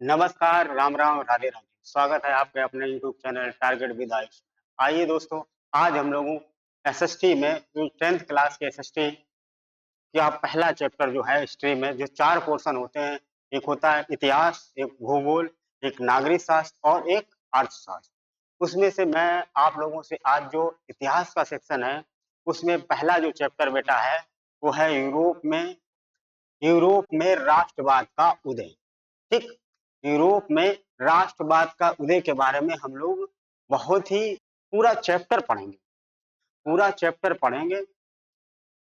नमस्कार, राम राम, राधे राधे। स्वागत है आपके अपने YouTube channel target with Ayush. आइए दोस्तों, आज हम लोग एसएसटी में जो 10th क्लास के एसएसटी का पहला चैप्टर जो है हिस्ट्री में जो 4 पोर्शन होते हैं, एक होता है इतिहास, एक भूगोल, एक नागरिक शास्त्र और एक अर्थशास्त्र। उसमें से मैं आप लोगों से आज जो इतिहास का सेक्शन है, उसमें पहला जो चैप्टर बेटा है, वो है यूरोप में राष्ट्रवाद का उदय। ठीक, यूरोप में राष्ट्रवाद का उदय के बारे में हम लोग बहुत ही पूरा चैप्टर पढ़ेंगे।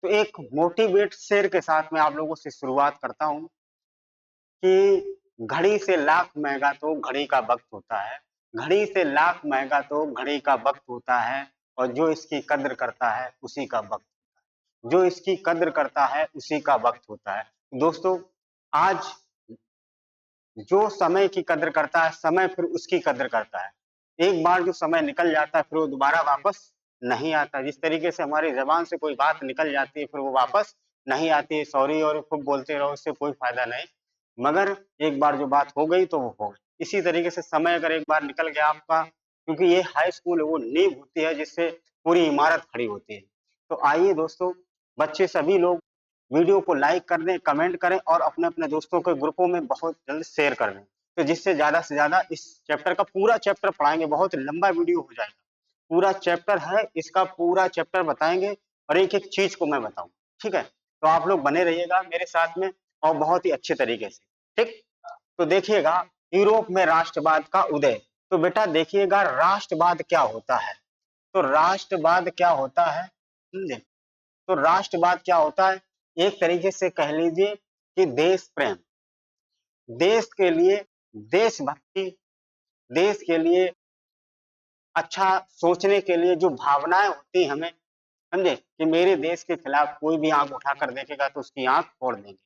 तो एक मोटिवेट शेर के साथ मैं आप लोगों से शुरुआत करता हूँ कि घड़ी से लाख महंगा तो घड़ी का वक्त होता है, घड़ी से लाख महंगा तो घड़ी का वक्त होता है, और जो इसकी कद्र करता है उसी का वक्त, जो इसकी कद्र करता है उसी का वक्त होता है। दोस्तों, आज जो समय की कद्र करता है, समय फिर उसकी कद्र करता है। एक बार जो समय निकल जाता है, फिर वो दोबारा वापस नहीं आता। जिस तरीके से हमारी ज़बान से कोई बात निकल जाती है, फिर वो वापस नहीं आती है। सॉरी और खूब बोलते रहो, इससे कोई फ़ायदा नहीं। मगर एक बार जो बात हो गई, तो वो हो गई। इसी तरीके से समय अगर एक बार निकल गया आपका, क्योंकि ये हाई स्कूल है, वो नींव होती है जिससे पूरी इमारत खड़ी होती है। तो आइए दोस्तों, बच्चे सभी लोग वीडियो को लाइक कर दें, कमेंट करें और अपने-अपने दोस्तों के ग्रुपों में बहुत जल्द शेयर कर दें। तो जिससे ज़्यादा से ज़्यादा इस चैप्टर का पूरा चैप्टर पढ़ाएँगे, बहुत लंबा वीडियो हो जाएगा। पूरा चैप्टर है, इसका पूरा चैप्टर बताएँगे और एक-एक चीज़ को मैं बताऊँगा, ठीक है? तो आप लोग बने रहिएगा मेरे साथ में और बहुत ही अच्छे तरीके से, ठीक? तो देखिएगा, यूरोप में राष्ट्रवाद का उदय। तो बेटा देखिएगा, राष्ट्रवाद क्या होता है? तो राष्ट्रवाद क्या होता है? समझे? तो राष्ट्रवाद क्या होता है? एक तरीके से कह लीजिए कि देश प्रेम, देश के लिए देशभक्ति, देश के लिए अच्छा सोचने के लिए जो भावनाएँ होती हैं हमें, समझे? कि मेरे देश के खिलाफ कोई भी आँख उठाकर देखेगा तो उसकी आँख फोड़ देंगे,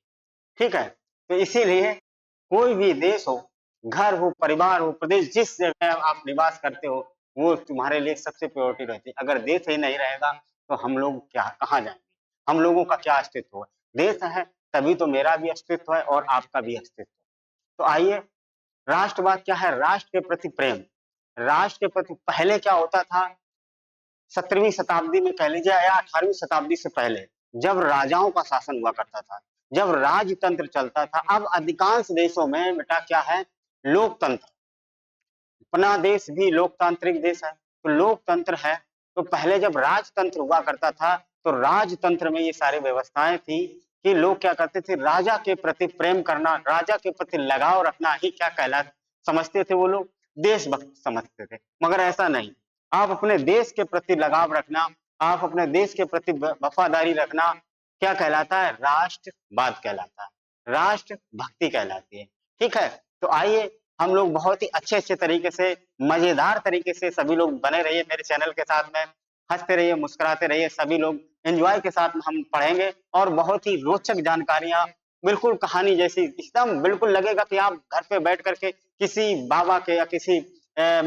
ठीक है? तो इसीलिए कोई भी देश हो, घर हो, परिवार हो, प्रदेश, जिस जगह आप निवास करते हो, वो तुम्हारे लिए सबसे प्रायोरिटी रहती है। अगर देश ही नहीं रहेगा, तो हम लोग क्या कहाँ जाएँगे? हम लोगों का क्या अस्तित्व है? देश है, तभी तो मेरा भी अस्तित्व है और आपका भी अस्तित्व है। तो आइए, राष्ट्रवाद क्या है? राष्ट्र के प्रति प्रेम। राष्ट्र के प्रति पहले क्या होता था? 17वीं शताब्दी में कह लीजिए या 18वीं शताब्दी से पहले, जब राजाओं का शासन हुआ करता था, जब राजतंत्र चलता था। अब अधिकांश देशों में बेटा क्या है? लोकतंत्र। अपना देश भी लोकतांत्रिक देश है, तो लोकतंत्र है। तो पहले जब राजतंत्र हुआ करता था, तो राजतंत्र में ये सारी व्यवस्थाएं थी कि लोग क्या करते थे? राजा के प्रति प्रेम करना, राजा के प्रति लगाव रखना ही क्या कहला समझते थे वो लोग? देशभक्त समझते थे। मगर ऐसा नहीं। आप अपने देश के प्रति लगाव रखना, आप अपने देश के प्रति वफादारी रखना क्या कहलाता है? राष्ट्रवाद कहलाता है, राष्ट्र भक्ति कहलाती है। ठीक है? तो आइए, हम लोग बहुत ही अच्छे-अच्छे तरीके से, मजेदार तरीके से सभी लोग बने रहिए मेरे चैनल के साथ में, हँसते रहिए, मुस्कुराते रहिए, सभी लोग एन्जॉय के साथ हम पढ़ेंगे और बहुत ही रोचक जानकारियाँ, बिल्कुल कहानी जैसी, एकदम बिल्कुल लगेगा कि आप घर पे बैठ कर के किसी बाबा के या किसी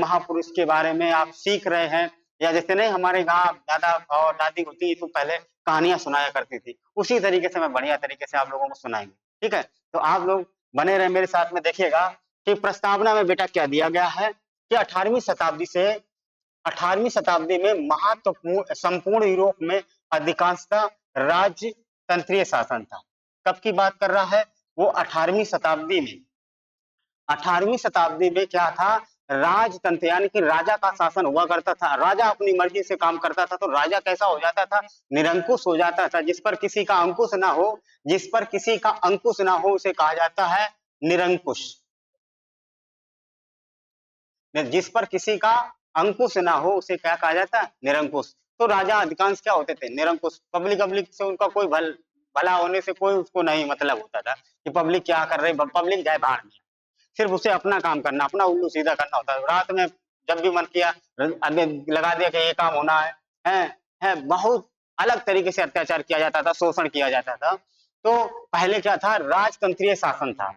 महापुरुष के बारे में आप सीख रहे हैं, या जैसे नहीं हमारे गाँव दादा और दादी होती तो पहले कहानियाँ सुनाया करती थी, उसी तरीके से मैं बढ़िया तरीके से आप लोगों को सुनाएँगे, ठीक है? तो आप लोग बने रहें मेरे साथ में। देखिएगा कि प्रस्तावना में बेटा क्या दिया गया है कि 18वीं शताब्दी में महत्वपूर्ण संपूर्ण यूरोप में अधिकांशतः राजतंत्रीय शासन था। कब की बात कर रहा है? वो 18वीं शताब्दी में। 18वीं शताब्दी में क्या था? राजतंत्र, यानी कि राजा का शासन हुआ करता था। राजा अपनी मर्जी से काम करता था, तो राजा कैसा हो जाता था? निरंकुश हो जाता था। जिस पर किसी का अंकुश ना हो, जिस पर किसी का अंकुश ना हो, उसे कहा जाता है निरंकुश। जिस पर किसी का अंकुश ना हो, उसे क्या कहा जाता है? निरंकुश। तो राजा अधिकांश क्या होते थे? निरंकुश। पब्लिक से उनका कोई भला होने से कोई उसको नहीं मतलब होता था कि पब्लिक क्या कर रही, पब्लिक जाए भाड़ में। सिर्फ उसे अपना काम करना, अपना उल्लू सीधा करना होता है। रात में जब भी मन किया अबे लगा दिया कि ये काम होना है, बहुत अलग तरीके से अत्याचार किया जाता था, शोषण किया जाता था। तो पहले क्या था? राजतंत्रीय शासन था।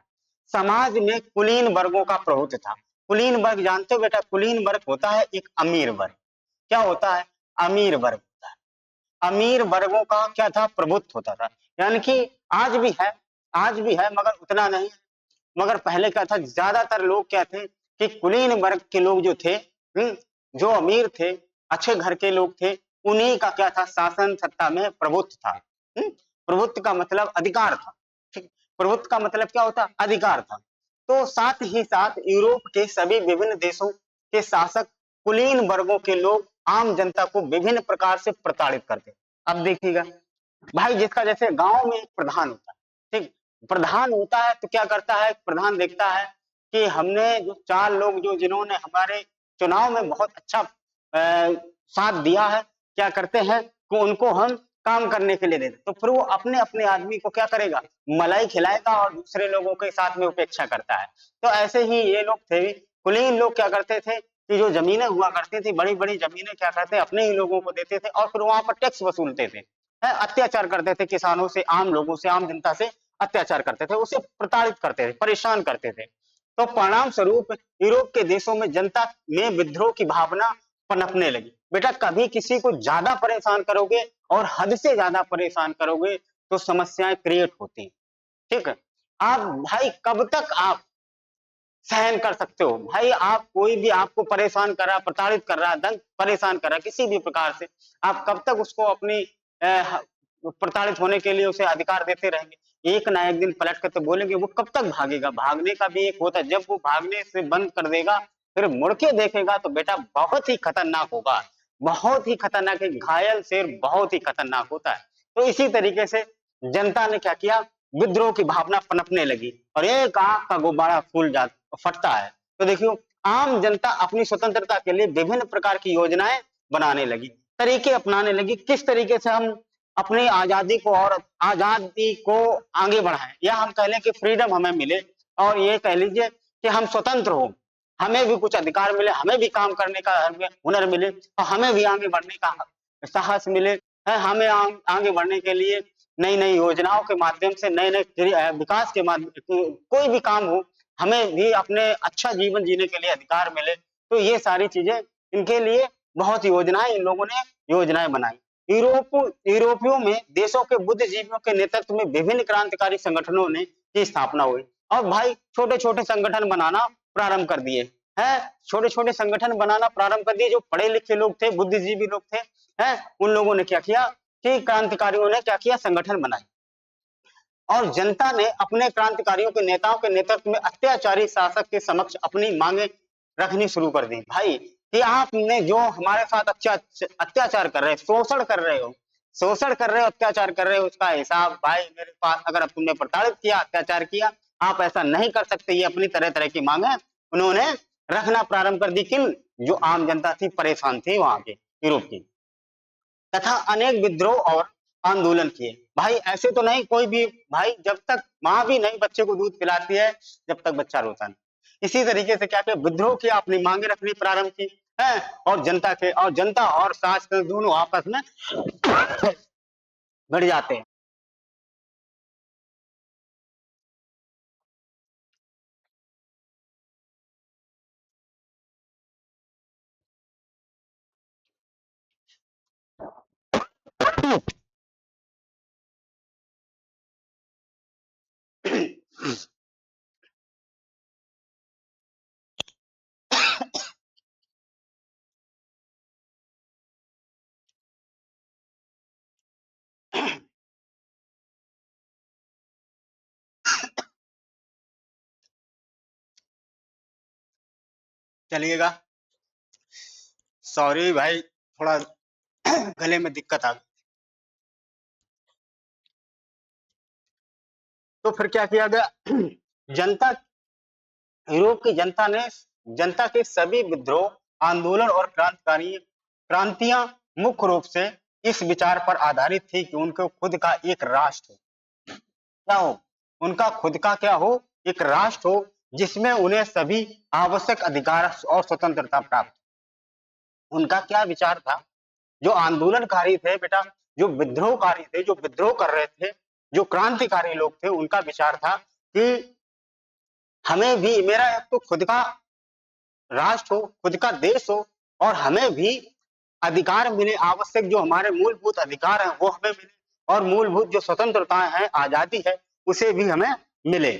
समाज में कुलीन वर्गों का प्रभुत्व था। कुलीन वर्ग जानते हो बेटा? कुलीन वर्ग होता है एक अमीर वर्ग। क्या होता है? अमीर वर्ग होता है। अमीर वर्गों का क्या था? प्रभुत्व होता था। यानी कि आज भी है, आज भी है, मगर उतना नहीं। मगर पहले क्या था, ज्यादातर लोग क्या थे कि कुलीन वर्ग के लोग जो थे, जो अमीर थे, अच्छे घर के लोग थे, उन्हीं का क्या था, शासन सत्ता में प्रभुत्व था। प्रभुत्व का मतलब अधिकार था। ठीक, प्रभुत्व का मतलब क्या होता, अधिकार था। तो साथ ही साथ यूरोप के सभी विभिन्न देशों के शासक कुलीन वर्गों के लोग आम जनता को विभिन्न प्रकार से प्रताड़ित करते। अब देखिएगा भाई, जिसका जैसे गांव में एक प्रधान होता है, ठीक, प्रधान होता है तो क्या करता है, प्रधान देखता है कि हमने जो चार लोग जो जिन्होंने हमारे चुनाव में बहुत अच्छा साथ दिया है, क्या करते हैं कि उनको हम काम करने के लिए देते, तो फिर वो अपने अपने आदमी को क्या करेगा, मलाई खिलाएगा और दूसरे लोगों के साथ में उपेक्षा करता है। तो ऐसे ही ये लोग थे, कुलीन लोग क्या करते थे कि जो जमीनें हुआ करती थी, बड़ी बड़ी जमीनें क्या करते, अपने ही लोगों को देते थे और फिर वहां पर टैक्स वसूलते थे, अत्याचार करते थे, किसानों से, आम लोगों से, आम जनता से अत्याचार करते थे, उसे प्रताड़ित करते थे, परेशान करते थे। तो परिणाम स्वरूप यूरोप के देशों में जनता में विद्रोह की भावना पनपने लगी। बेटा, कभी किसी को ज्यादा परेशान करोगे और हद से ज्यादा परेशान करोगे तो समस्याएं क्रिएट होती हैं। ठीक है, आप भाई कब तक आप सहन कर सकते हो भाई, आप कोई भी आपको परेशान कर रहा, प्रताड़ित कर रहा, दंग परेशान कर रहा किसी भी प्रकार से, आप कब तक उसको अपनी प्रताड़ित होने के लिए उसे अधिकार देते रहेंगे। एक ना एक दिन पलट कर तो बोलेंगे, वो कब तक भागेगा, भागने का भी एक होता है, जब वो भागने से बंद कर देगा फिर मुड़ के देखेगा तो बेटा बहुत ही खतरनाक होगा, बहुत ही खतरनाक है, घायल शेर बहुत ही खतरनाक होता है। तो इसी तरीके से जनता ने क्या किया, विद्रोह की भावना पनपने लगी और एक आग का गुब्बारा फटता है। तो देखियो, आम जनता अपनी स्वतंत्रता के लिए विभिन्न प्रकार की योजनाएं बनाने लगी, तरीके अपनाने लगी, किस तरीके से हम अपनी आजादी को और आजादी को आगे बढ़ाएं, या हम कह लें कि फ्रीडम हमें मिले, और ये कह लीजिए कि हम स्वतंत्र हो, हमें भी कुछ अधिकार मिले, हमें भी काम करने का हुनर मिले और हमें भी आगे बढ़ने का साहस मिले, है हमें आगे बढ़ने के लिए नई नई योजनाओं के माध्यम से, नए नए विकास के माध्यम, कोई भी काम हो, हमें भी अपने अच्छा जीवन जीने के लिए अधिकार मिले। तो ये सारी चीजें, इनके लिए बहुत योजनाएं इन लोगों ने योजनाएं बनाई। यूरोपियों में देशों के बुद्धिजीवियों के नेतृत्व में विभिन्न क्रांतिकारी संगठनों ने की स्थापना हुई और भाई छोटे छोटे संगठन बनाना प्रारंभ कर दिए हैं, छोटे छोटे संगठन बनाना प्रारंभ कर दिए। जो पढ़े लिखे लोग थे, बुद्धिजीवी लोग थे, हैं, उन लोगों ने क्या किया कि क्रांतिकारियों ने क्या किया, संगठन बनाए और जनता ने अपने क्रांतिकारियों के नेताओं के नेतृत्व में अत्याचारी शासक के समक्ष अपनी मांगे रखनी शुरू कर दी। भाई, कि आपने जो हमारे साथ अत्याचार कर रहे, शोषण कर रहे हो, शोषण कर रहे हो, अत्याचार कर रहे हो, उसका हिसाब भाई मेरे पास, अगर अब तुमने प्रताड़ित किया, अत्याचार किया, आप ऐसा नहीं कर सकते। ये अपनी तरह तरह की मांगे उन्होंने रखना प्रारंभ कर दी। किन, जो आम जनता थी, परेशान थी वहां के यूरोप की, तथा अनेक विद्रोह और आंदोलन किए। भाई ऐसे तो नहीं कोई भी, भाई जब तक माँ भी नहीं बच्चे को दूध पिलाती है, जब तक बच्चा रोता नहीं। इसी तरीके से क्या किया, विद्रोह किया, अपनी मांगे रखनी प्रारंभ की है, और जनता और शासक दोनों आपस में भिड़ जाते हैं। चलिएगा, सॉरी भाई, थोड़ा गले में दिक्कत आ गई। तो फिर क्या किया गया, जनता, यूरोप की जनता ने, जनता के सभी विद्रोह, आंदोलन और क्रांतियां मुख्य रूप से इस विचार पर आधारित थी कि उनको खुद का एक राष्ट्र क्या हो, उनका खुद का क्या हो, एक राष्ट्र हो, जिसमें उन्हें सभी आवश्यक अधिकार और स्वतंत्रता प्राप्त। उनका क्या विचार था, जो आंदोलनकारी थे बेटा, जो विद्रोहकारी थे, जो विद्रोह कर रहे थे, जो क्रांतिकारी लोग थे, उनका विचार था कि हमें भी, मेरा एक तो खुद का राष्ट्र हो, खुद का देश हो, और हमें भी अधिकार मिले, आवश्यक जो हमारे मूलभूत अधिकार हैं वो हमें मिले, और मूलभूत जो स्वतंत्रताएं हैं, आजादी है, उसे भी हमें मिले।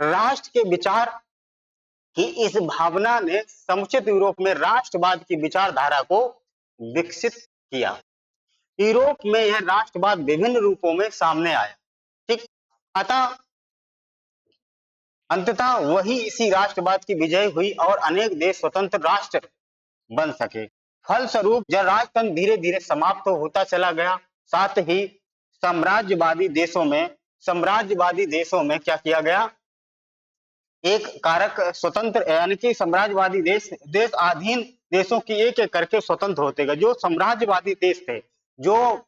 राष्ट्र के विचार की इस भावना ने समुचित यूरोप में राष्ट्रवाद की विचारधारा को विकसित किया। यूरोप में यह राष्ट्रवाद विभिन्न रूपों में सामने आया। ठीक, अतः अंततः वही इसी राष्ट्रवाद की विजय हुई और अनेक देश स्वतंत्र राष्ट्र बन सके। फलस्वरूप जब राजतंत्र धीरे धीरे समाप्त होता चला गया, साथ ही साम्राज्यवादी देशों में क्या किया गया, एक कारक स्वतंत्र यानी कि साम्राज्यवादी देश अधीन देशों की एक एक करके स्वतंत्र होते गए। जो साम्राज्यवादी देश थे, जो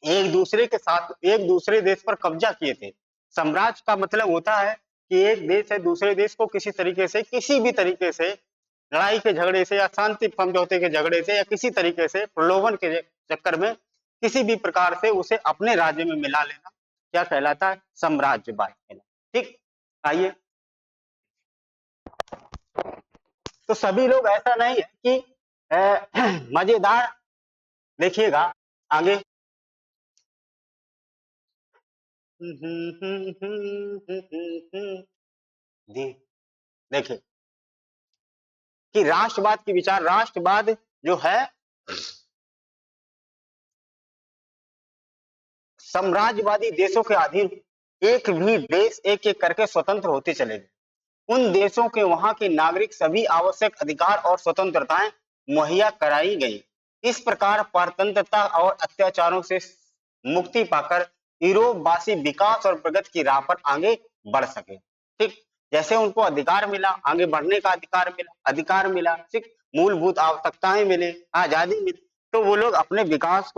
एक दूसरे देश पर कब्जा किए थे। साम्राज्य का मतलब होता है कि एक देश है दूसरे देश को किसी भी तरीके से लड़ाई के झगड़े से या शांति समझौते के झगड़े से या किसी तरीके से प्रलोभन के चक्कर में किसी भी प्रकार से उसे अपने राज्य में मिला लेना क्या कहलाता है, साम्राज्यवाद कहलाता। ठीक, आइए, तो सभी लोग ऐसा नहीं है कि मजेदार देखिएगा आगे। देखिए कि राष्ट्रवाद जो है साम्राज्यवादी देशों के अधीन, एक भी देश एक एक करके स्वतंत्र होते चले गए। उन देशों के वहां के नागरिक सभी आवश्यक अधिकार और स्वतंत्रताएं मुहैया कराई गई। इस प्रकार परतंत्रता और अत्याचारों से मुक्ति पाकर यूरोपवासी विकास और प्रगति की राह पर आगे बढ़ सके। ठीक, जैसे उनको अधिकार मिला, आगे बढ़ने का अधिकार मिला, ठीक, मूलभूत आवश्यकताएं मिले, आजादी मिली, तो वो लोग अपने विकास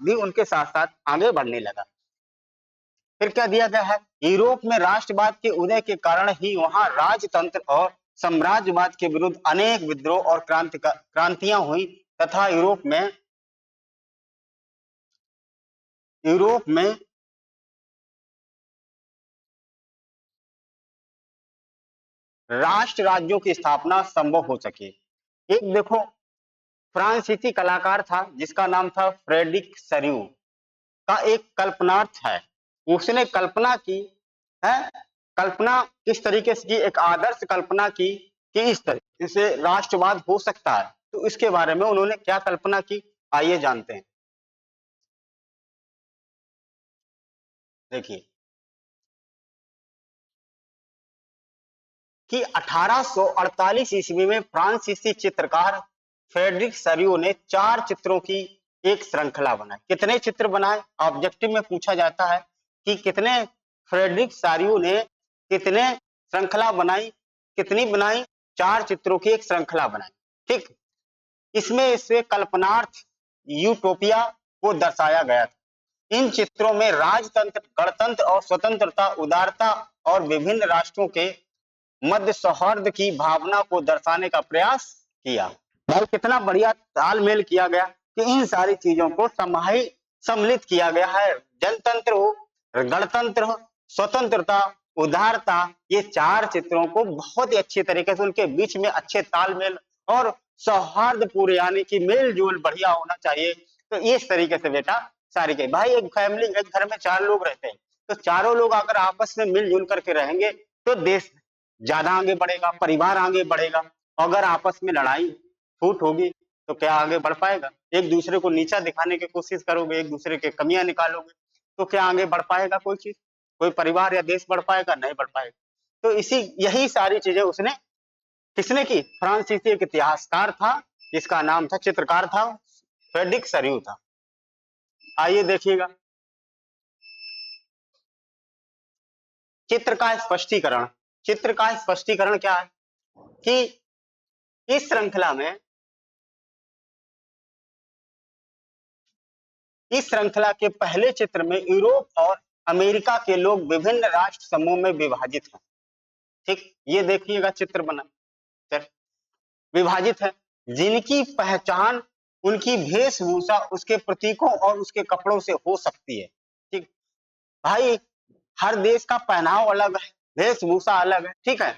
भी उनके साथ साथ आगे बढ़ने लगा। फिर क्या दिया गया है, यूरोप में राष्ट्रवाद के उदय के कारण ही वहां राजतंत्र और साम्राज्यवाद के विरुद्ध अनेक विद्रोह और क्रांतियां हुई तथा यूरोप में राष्ट्र राज्यों की स्थापना संभव हो सके। एक देखो फ्रांसीसी कलाकार था जिसका नाम था फ्रेडरिक सरियू का एक कल्पनार्थ है। उसने कल्पना की है, कल्पना किस तरीके से की, एक आदर्श कल्पना की कि इस तरीके से राष्ट्रवाद हो सकता है। तो इसके बारे में उन्होंने क्या कल्पना की, आइए जानते हैं। देखिए कि 1848 ईस्वी में फ्रांसीसी चित्रकार फ्रेडरिक सरियू ने 4 चित्रों की एक श्रृंखला बनाई। कितने चित्र बनाए, ऑब्जेक्टिव में पूछा जाता है कि कितने फ्रेडरिक सरियू ने कितने श्रृंखला बनाई, कितनी बनाई, 4 चित्रों की एक श्रृंखला बनाई। ठीक, इसमें इससे कल्पनार्थ यूटोपिया को दर्शाया गया था। इन चित्रों में राजतंत्र, गणतंत्र और स्वतंत्रता, उदारता और विभिन्न राष्ट्रों के मध्य सौहार्द की भावना को दर्शाने का प्रयास किया। भाई कितना बढ़िया तालमेल किया गया कि इन सारी चीजों को सम्मिलित किया गया है। जनतंत्र हो, गणतंत्र हो, स्वतंत्रता, उदारता, ये 4 चित्रों को बहुत ही अच्छे तरीके से उनके बीच में अच्छे तालमेल और सौहार्द पूरे यानी कि मेल जोल बढ़िया होना चाहिए। तो इस तरीके से बेटा सारी के भाई एक घर में 4 लोग रहते हैं, तो चारों लोग अगर आपस में मिलजुल करके रहेंगे तो देश ज्यादा आगे बढ़ेगा, परिवार आगे बढ़ेगा। अगर आपस में लड़ाई फूट होगी तो क्या आगे बढ़ पाएगा? एक दूसरे को नीचा दिखाने की कोशिश करोगे, एक दूसरे के कमियां निकालोगे, तो क्या आगे बढ़ पाएगा कोई चीज? कोई परिवार या देश बढ़ पाएगा? नहीं बढ़ पाएगा। तो यही सारी चीजें किसने की? फ्रांसीसी एक इतिहासकार था जिसका नाम था, चित्रकार था, फ्रेडरिक सरियू था। आइए देखिएगा चित्र का स्पष्टीकरण क्या है कि इस श्रृंखला के पहले चित्र में यूरोप और अमेरिका के लोग विभिन्न राष्ट्र समूह में विभाजित हैं। ठीक, ये देखिएगा चित्र बना विभाजित है, जिनकी पहचान उनकी वेशभूषा, उसके प्रतीकों और उसके कपड़ों से हो सकती है। ठीक भाई, हर देश का पहनाव अलग है, वेशभूषा अलग है। ठीक है,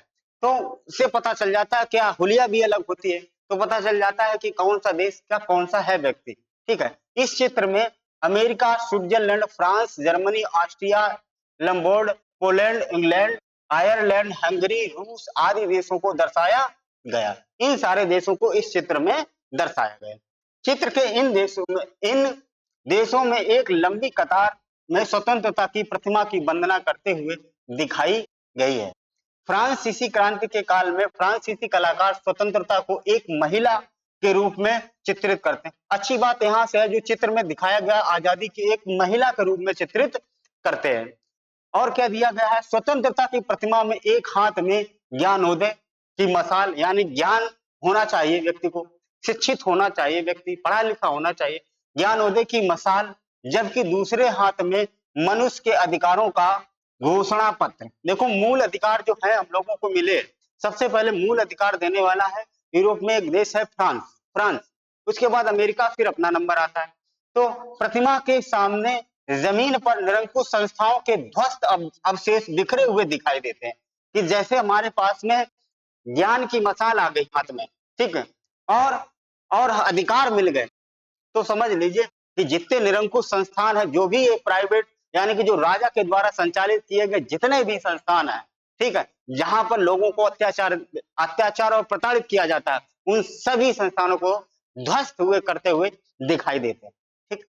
तो उससे पता चल जाता है, क्या हुलिया भी अलग होती है, तो पता चल जाता है कि कौन सा देश का कौन सा है व्यक्ति। ठीक है, इस चित्र में America, Switzerland, France, Germany, Austria, लंबोर्ड, पोलैंड, इंग्लैंड, आयरलैंड, हंगरी, रूस आदि देशों को दर्शाया गया। इन सारे देशों को इस चित्र में दर्शाया गया। चित्र के इन देशों में एक लंबी कतार में स्वतंत्रता की प्रतिमा की वंदना करते हुए दिखाई गई है। फ्रांसीसी क्रांति के काल में फ्रांसीसी कलाकार स्वतंत्रता को एक महिला के रूप में चित्रित करते हैं। अच्छी बात यहां से है, जो चित्र में दिखाया गया आजादी की एक महिला के रूप में चित्रित करते हैं। और क्या दिया गया है, स्वतंत्रता की प्रतिमा में एक हाथ में ज्ञानोदय की मशाल, यानी ज्ञान होना चाहिए व्यक्ति को, शिक्षित होना चाहिए व्यक्ति, पढ़ा लिखा होना चाहिए, ज्ञानोदय की मशाल, जबकि दूसरे हाथ में मनुष्य के अधिकारों का घोषणा पत्र। देखो मूल अधिकार जो है हम लोगों को मिले, सबसे पहले मूल अधिकार देने वाला है यूरोप में एक देश है फ्रांस, उसके बाद अमेरिका, फिर अपना नंबर आता है। तो प्रतिमा के सामने जमीन पर निरंकुश संस्थाओं के ध्वस्त अवशेष बिखरे हुए दिखाई देते हैं, कि जैसे हमारे पास में ज्ञान की मशाल आ गई हाथ में, ठीक है, और अधिकार मिल गए। तो समझ लीजिए कि जितने निरंकुश संस्थान है, जो भी ये प्राइवेट यानी कि जो राजा के द्वारा संचालित किए गए जितने भी संस्थान है, ठीक है, जहां पर लोगों को अत्याचार और प्रताड़ित किया जाता है, उन सभी संस्थानों को ध्वस्त हुए करते हुए दिखाई देते हैं, ठीक,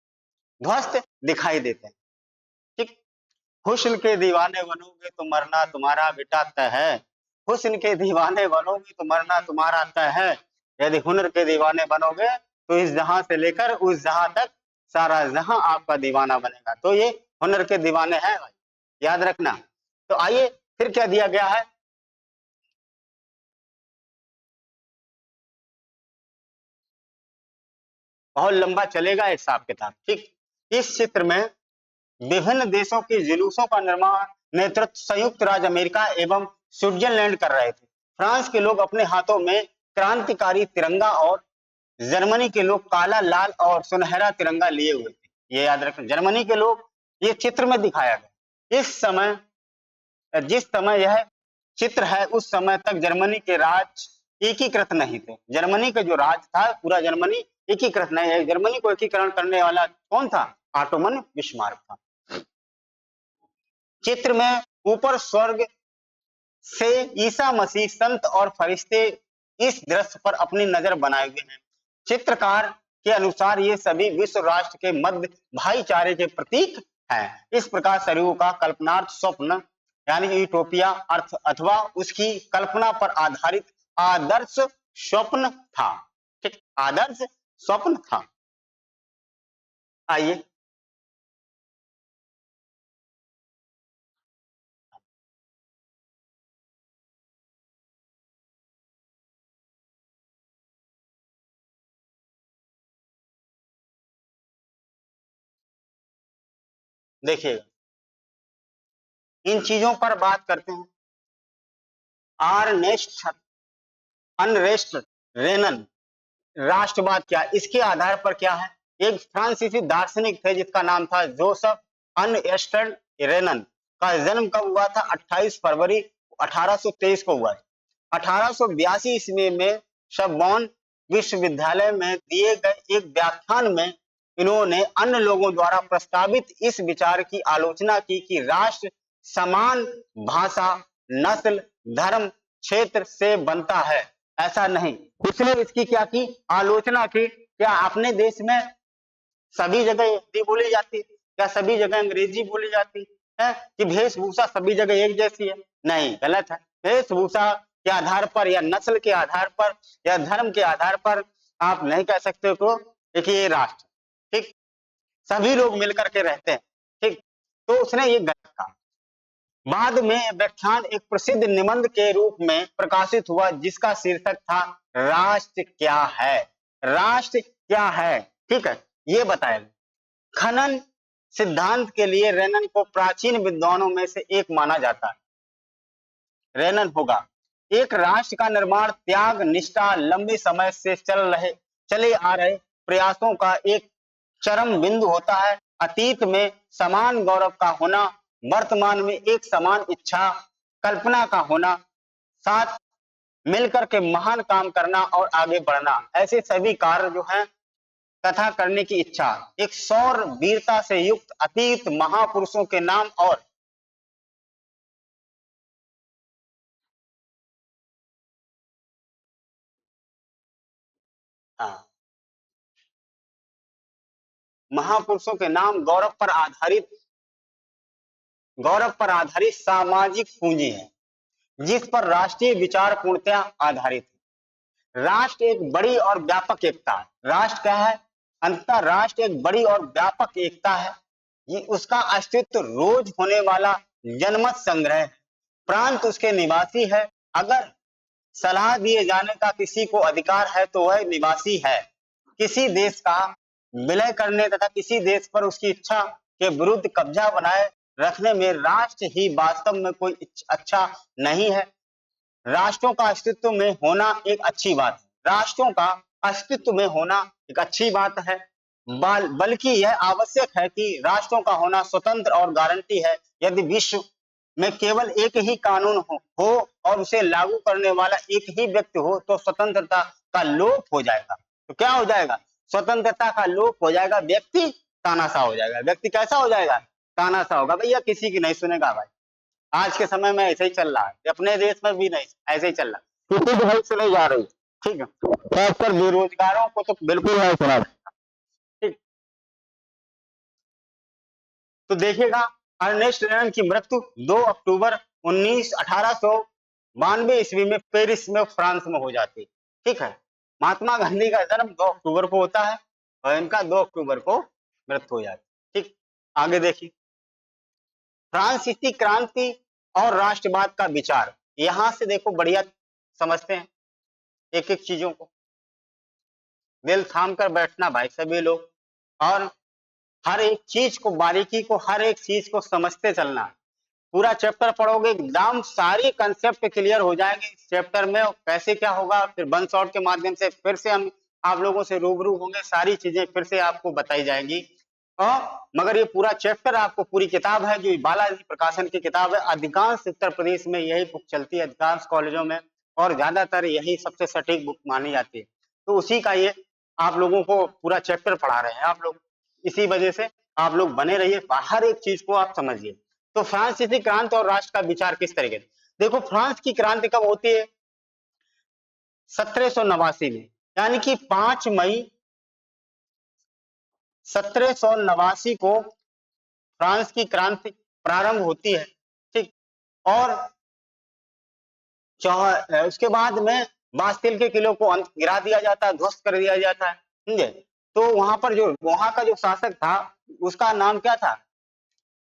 ध्वस्त दिखाई देते हैं, ठीक। हुस्न के दीवाने बनोगे तो मरना तुम्हारा बेटा तय है, हुस्न के दीवाने बनोगे तो मरना तुम्हारा तय है, यदि हुनर के दीवाने बनोगे तो इस जहां से लेकर उस जहां तक सारा जहां आपका दीवाना बनेगा। तो ये हुनर के दीवाने हैं भाई, याद रखना। तो आइए फिर क्या दिया गया है, बहुत लंबा चलेगा हिसाब किताब, ठीक। इस चित्र में विभिन्न देशों के जुलूसों का निर्माण नेतृत्व संयुक्त राज्य अमेरिका एवं स्विट्जरलैंड कर रहे थे। फ्रांस के लोग अपने हाथों में क्रांतिकारी तिरंगा और जर्मनी के लोग काला, लाल और सुनहरा तिरंगा लिए हुए थे। ये याद रखना, जर्मनी के लोग, ये चित्र में दिखाया गया। इस समय, जिस समय यह चित्र है, उस समय तक जर्मनी के राज एकीकृत नहीं थे। जर्मनी का जो राज था, पूरा जर्मनी एकीकृत नहीं है। जर्मनी को एकीकरण करने वाला कौन था? ऑटोमन बिस्मार्क था। चित्र में ऊपर स्वर्ग से ईसा मसीह, संत और फरिश्ते इस दृश्य पर अपनी नजर बनाए हुए हैं। चित्रकार के अनुसार ये सभी विश्व राष्ट्र के मध्य भाईचारे के प्रतीक हैं। इस प्रकार सरयू का कल्पनार्थ स्वप्न यानी यूटोपिया अर्थ अथवा उसकी कल्पना पर आधारित आदर्श स्वप्न था, ठीक, आदर्श स्वप्न था। आइए देखिएगा, इन चीजों पर बात करते हैं। आर्नेस्ट अनरेस्ट रेनन, राष्ट्रवाद क्या, इसके आधार पर क्या है, एक फ्रांसीसी दार्शनिक थे जिसका नाम था जोसेफ अनएस्टन रेनन, का जन्म कब हुआ था? 28 फरवरी 1823 को हुआ। 1882 ईस्वी में सोरबोन विश्वविद्यालय में दिए गए एक व्याख्यान में इन्होंने अन्य लोगों द्वारा प्रस्तावित इस विचार की आलोचना की कि राष्ट्र समान भाषा, नस्ल, धर्म, क्षेत्र से बनता है, ऐसा नहीं। उसने इसकी क्या की? आलोचना की। क्या अपने देश में सभी जगह हिंदी बोली जाती है? क्या सभी जगह अंग्रेजी बोली जाती है? कि वेशभूषा सभी जगह एक जैसी है? नहीं, गलत है। वेशभूषा के आधार पर या नस्ल के आधार पर या धर्म के आधार पर आप नहीं कह सकते को कि ये राष्ट्र, ठीक, सभी लोग मिलकर के रहते हैं, ठीक। तो उसने ये गलत कहा। बाद में व्याख्यान एक प्रसिद्ध निबंध के रूप में प्रकाशित हुआ जिसका शीर्षक था राष्ट्र क्या है, राष्ट्र क्या है, ठीक है, ये बताया। खनन सिद्धांत के लिए रेनन को प्राचीन विद्वानों में से एक माना जाता है। रेनन होगा, एक राष्ट्र का निर्माण त्याग, निष्ठा, लंबे समय से चले आ रहे प्रयासों का एक चरम बिंदु होता है। अतीत में समान गौरव का होना, वर्तमान में एक समान इच्छा कल्पना का होना, साथ मिलकर के महान काम करना और आगे बढ़ना, ऐसे सभी कार्य जो हैं तथा करने की इच्छा, एक सौर वीरता से युक्त अतीत महापुरुषों के नाम और हाँ, महापुरुषों के नाम गौरव पर आधारित सामाजिक पूंजी है, जिस पर राष्ट्रीय विचार पूर्णतया आधारित है। राष्ट्र एक बड़ी और व्यापक एकता है। राष्ट्र क्या है? अंततः राष्ट्र एक बड़ी और व्यापक एकता है। ये उसका अस्तित्व रोज होने वाला जनमत संग्रह है। प्रांत उसके निवासी है। अगर सलाह दिए जाने का किसी को अधिकार है तो वह निवासी है। किसी देश का विलय करने तथा किसी देश पर उसकी इच्छा के विरुद्ध कब्जा बनाए रखने में राष्ट्र ही वास्तव में कोई अच्छा नहीं है। राष्ट्रों का अस्तित्व में होना एक अच्छी बात है। राष्ट्रों का अस्तित्व में होना एक अच्छी बात है। बल्कि यह आवश्यक है कि राष्ट्रों का होना स्वतंत्र और गारंटी है। यदि विश्व में केवल एक ही कानून हो और उसे लागू करने वाला एक ही व्यक्ति हो तो स्वतंत्रता का लोप हो जाएगा। तो क्या हो जाएगा? स्वतंत्रता का लोप हो जाएगा। व्यक्ति तानाशाह हो जाएगा। व्यक्ति कैसा हो जाएगा? तानाशाह होगा। भैया किसी की नहीं सुनेगा भाई। आज के समय में ऐसे ही चल रहा है। अपने देश में भी नहीं, ऐसे ही चल रहा है। किसी भी हेल्प से नहीं जा रही। ठीक है, खासकर बेरोजगारों को तो बिल्कुल नहीं सुना। ठीक, तो देखिएगा अर्नेस्ट रेनन की मृत्यु 2 अक्टूबर 1892 ईस्वी में पेरिस में फ्रांस में हो जाती। ठीक है, महात्मा गांधी का जन्म 2 अक्टूबर को होता है और इनका 2 अक्टूबर को मृत्यु हो जाती। ठीक, आगे देखिए फ्रांसीसी क्रांति और राष्ट्रवाद का विचार। यहां से देखो बढ़िया समझते हैं एक एक चीजों को। दिल थाम कर बैठना भाई सभी लोग, और हर एक चीज को बारीकी को हर एक चीज को समझते चलना। पूरा चैप्टर पढ़ोगे एकदम सारी कंसेप्ट क्लियर हो जाएंगे इस चैप्टर में। कैसे क्या होगा फिर वन शॉट के माध्यम से फिर से हम आप लोगों से रूबरू होंगे। सारी चीजें फिर से आपको बताई जाएंगी। और मगर ये पूरा चैप्टर आपको पूरी किताब है जो बालाजी प्रकाशन की किताब है। अधिकांश उत्तर प्रदेश में यही बुक चलती है, अधिकांश कॉलेजों में, और ज्यादातर यही सबसे सटीक बुक मानी जाती है। तो उसी का ये आप लोगों को पूरा चैप्टर पढ़ा रहे हैं आप लोग। इसी वजह से आप लोग बने रहिए, हर एक चीज को आप समझिए। तो फ्रांसीसी क्रांति और राष्ट्र का विचार किस तरीके से? देखो फ्रांस की क्रांति कब होती है? 1789 में, यानी कि 5 मई 1789 को फ्रांस की क्रांति प्रारंभ होती है। ठीक, और उसके बाद में बास्तिल के किलों को गिरा दिया जाता है, ध्वस्त कर दिया जाता है। समझे? तो वहां पर जो वहां का जो शासक था उसका नाम क्या था?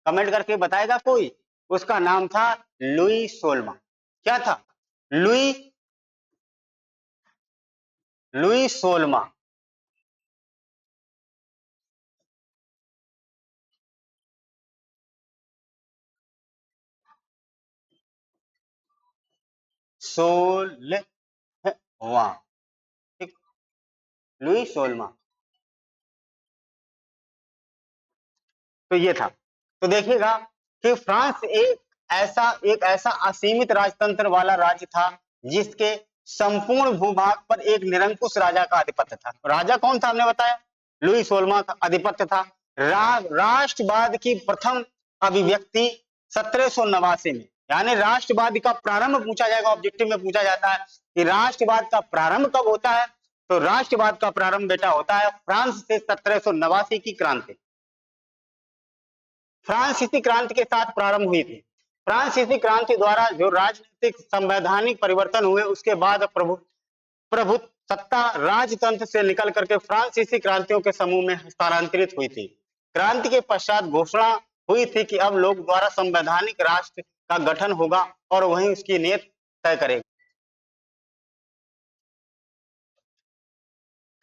कमेंट करके बताएगा कोई? उसका नाम था लुई सोलमा। क्या था? लुई लुई सोलमा। सोलवा। ठीक, लुई सोलमा। तो ये था। तो देखिएगा कि फ्रांस एक ऐसा असीमित राजतंत्र वाला राज्य था जिसके संपूर्ण भूभाग पर एक निरंकुश राजा का आधिपत्य था। राजा कौन था हमने बताया? लुई सोलमा का आधिपत्य था। राष्ट्रवाद की प्रथम अभिव्यक्ति 1789 में, यानी राष्ट्रवाद का प्रारंभ पूछा जाएगा। ऑब्जेक्टिव में पूछा जाता है कि राष्ट्रवाद का प्रारंभ कब होता है? तो राष्ट्रवाद का प्रारंभ बेटा होता है फ्रांस से 1789 की क्रांति। फ्रांसीसी क्रांति के साथ प्रारंभ हुई थी। फ्रांसीसी क्रांति द्वारा जो राजनीतिक संवैधानिक परिवर्तन हुए उसके बाद प्रभु सत्ता राजतंत्र से निकल करके फ्रांसीसी क्रांतियों के समूह में हस्तांतरित हुई थी। क्रांति के पश्चात घोषणा हुई थी कि अब लोग द्वारा संवैधानिक राष्ट्र का गठन होगा और वही उसकी नीयत तय करेगा।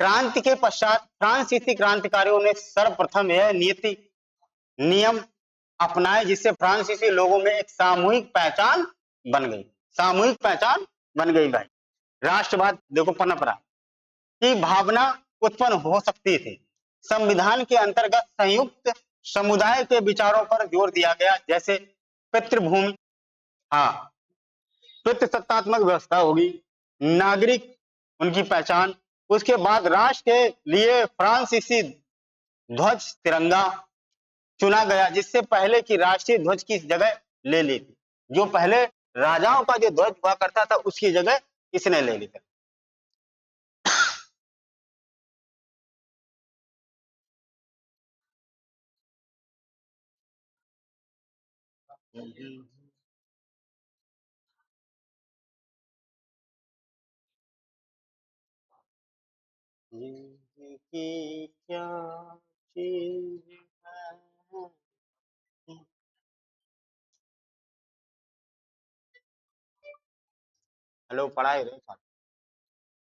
क्रांति के पश्चात फ्रांसीसी क्रांतिकारियों ने सर्वप्रथम यह नीति नियम अपनाए जिससे फ्रांसीसी लोगों में एक सामूहिक पहचान बन गई। सामूहिक पहचान बन गई भाई। राष्ट्रवाद देखो पनप रहा की भावना उत्पन्न हो सकती थी। संविधान के अंतर्गत संयुक्त समुदाय के विचारों पर जोर दिया गया, जैसे पितृभूमि, हाँ, पितृसत्तात्मक व्यवस्था होगी, नागरिक उनकी पहचान। उसके बाद राष्ट्र के लिए फ्रांसीसी ध्वज तिरंगा चुना गया, जिससे पहले की राष्ट्रीय ध्वज की जगह ले ली थी। जो पहले राजाओं का जो ध्वज हुआ करता था उसकी जगह इसने ले ली थी। जिंदगी क्या चीज है। हेलो, पढ़ाई रहे सर?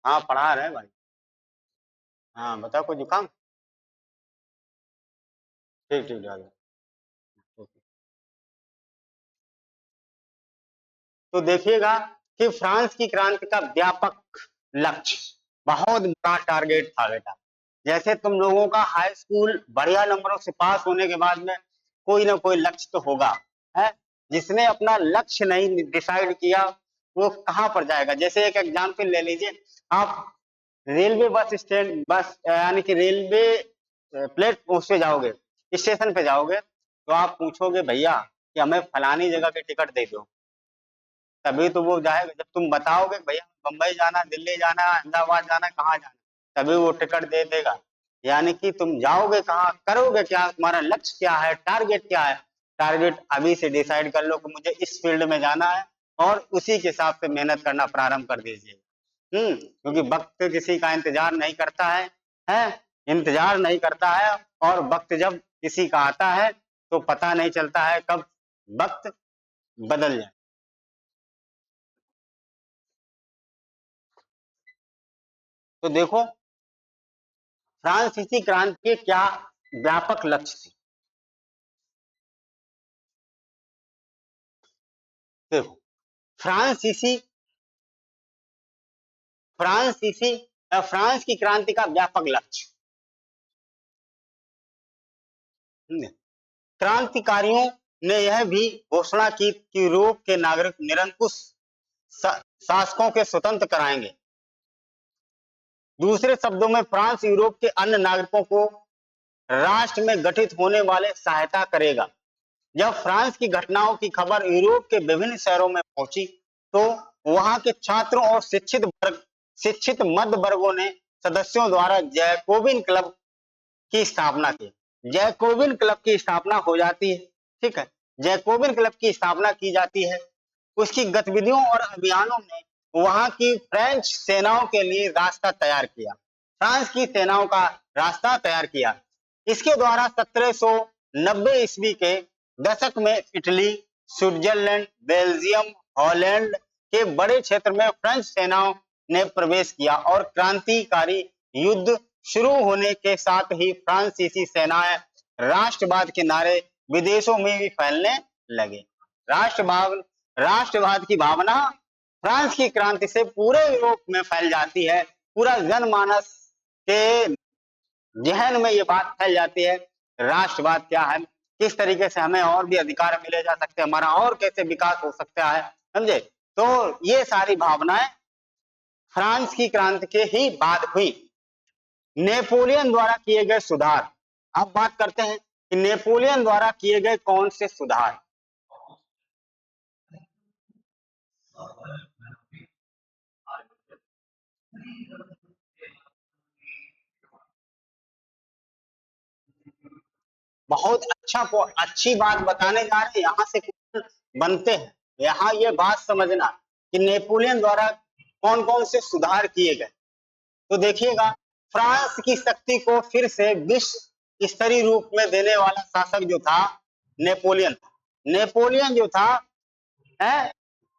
हाँ, पढ़ा रहे भाई। हाँ, बताओ, कोई जुकाम? ठीक ठीक डाल दो। तो देखिएगा कि फ्रांस की क्रांति का व्यापक लक्ष्य, बहुत बड़ा टारगेट था बेटा। जैसे तुम लोगों का हाई स्कूल बढ़िया नंबरों से पास होने के बाद में कोई ना कोई लक्ष्य तो होगा, है? जिसने अपना लक्ष्य नहीं डिसाइड किया, वो कहाँ पर जाएगा? जैसे एक एग्जाम्पल ले लीजिए, आप रेलवे बस स्टैंड, बस यानी कि रेलवे प्लेटफॉर्म पे जाओगे, स्टेशन पे जाओगे, तो आप पूछोगे भैया कि हमें फलानी जगह की टिकट दे दो, तभी तो वो जाएगा। जब तुम बताओगे भैया बंबई जाना, दिल्ली जाना, अहमदाबाद जाना, कहाँ जाना, तभी वो टिकट दे देगा। यानी कि तुम जाओगे कहाँ, करोगे क्या, तुम्हारा लक्ष्य क्या है, टारगेट क्या है? टारगेट अभी से डिसाइड कर लो कि मुझे इस फील्ड में जाना है, और उसी के हिसाब से मेहनत करना प्रारंभ कर दीजिए। क्योंकि वक्त किसी का इंतजार नहीं करता है? इंतजार नहीं करता है। और वक्त जब किसी का आता है तो पता नहीं चलता है कब वक्त बदल जाए। तो देखो, फ्रांसीसी क्रांति के क्या व्यापक लक्ष्य थे। देखो, फ्रांसीसी फ्रांसीसी फ्रांस की क्रांति का व्यापक लक्ष्य, क्रांतिकारियों ने यह भी घोषणा की कि यूरोप के नागरिक निरंकुश शासकों के स्वतंत्र कराएंगे। दूसरे शब्दों में फ्रांस यूरोप के अन्य नागरिकों को राष्ट्र में गठित होने वाले सहायता करेगा। जब फ्रांस की घटनाओं की खबर यूरोप के विभिन्न शहरों में पहुंची, तो वहां के छात्रों और शिक्षित मध्य वर्गों ने सदस्यों द्वारा जैकोबिन क्लब की स्थापना की। जैकोबिन क्लब की स्थापना हो जाती है, ठीक है? जैकोबिन क्लब की स्थापना की जाती है। उसकी गतिविधियों और अभियानों ने वहां की फ्रेंच सेनाओं के लिए रास्ता तैयार किया, फ्रांस की सेनाओं का रास्ता तैयार किया। इसके द्वारा 1790 ईस्वी के दशक में इटली, स्विट्जरलैंड, बेल्जियम, हॉलैंड के बड़े क्षेत्र में फ्रेंच सेनाओं ने प्रवेश किया, और क्रांतिकारी युद्ध शुरू होने के साथ ही फ्रांसीसी सेनाएं राष्ट्रवाद के नारे विदेशों में भी फैलने लगे। राष्ट्रवाद राष्ट्रवाद की भावना फ्रांस की क्रांति से पूरे यूरोप में फैल जाती है। पूरा जनमानस के जहन में ये बात फैल जाती है, राष्ट्रवाद क्या है, किस तरीके से हमें और भी अधिकार मिले जा सकते हैं, हमारा और कैसे विकास हो सकता है, समझे? तो ये सारी भावनाएं फ्रांस की क्रांति के ही बाद हुई। नेपोलियन द्वारा किए गए सुधार, अब बात करते हैं कि नेपोलियन द्वारा किए गए कौन से सुधार। बहुत अच्छी बात बताने जा रहे हैं, यहाँ से क्वेश्चन बनते हैं। यहाँ ये बात समझना कि नेपोलियन द्वारा कौन कौन से सुधार किए गए। तो देखिएगा, फ्रांस की शक्ति को फिर से विश्व स्तरीय रूप में देने वाला शासक जो था, नेपोलियन था। नेपोलियन जो था, है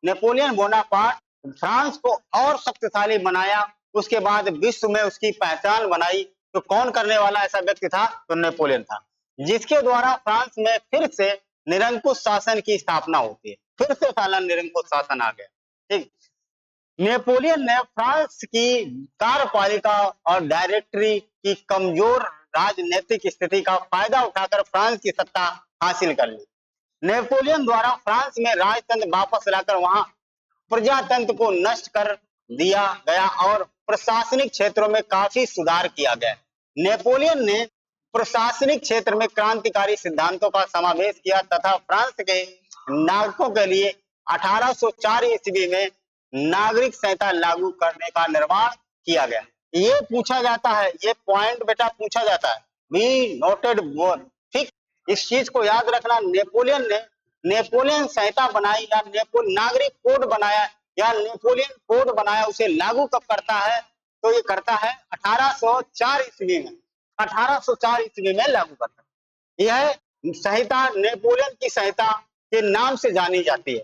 नेपोलियन बोनापार्ट, फ्रांस को और शक्तिशाली बनाया। उसके बाद विश्व में उसकी पहचान बनाई। तो कौन करने वाला ऐसा व्यक्ति था? तो नेपोलियन था, जिसके द्वारा फ्रांस में फिर से निरंकुश शासन की स्थापना होती है। फिर से साला निरंकुश शासन आ गया, ठीक। नेपोलियन ने फ्रांस की कार्यपालिका और डायरेक्टरी की कमजोर राजनीतिक स्थिति का फायदा उठाकर फ्रांस की सत्ता हासिल कर ली। नेपोलियन द्वारा फ्रांस में राजतंत्र वापस लाकर वहां प्रजातंत्र को नष्ट कर दिया गया, और प्रशासनिक क्षेत्रों में काफी सुधार किया गया। नेपोलियन ने प्रशासनिक क्षेत्र में क्रांतिकारी सिद्धांतों का समावेश किया तथा फ्रांस के नागरिकों के लिए 1804 ईस्वी में नागरिक संहिता लागू करने का निर्माण किया गया। ये पूछा जाता है, ये पॉइंट बेटा पूछा जाता है, बी नोटेड बोन, ठीक। इस चीज को याद रखना, नेपोलियन ने नेपोलियन संहिता बनाई या नागरिक कोड बनाया या नेपोलियन कोड बनाया, उसे लागू कब करता है? तो ये करता है 1804 ईस्वी में। 1804 ईस्वी में लागू करता है। यह संहिता नेपोलियन की संहिता के नाम से जानी जाती है।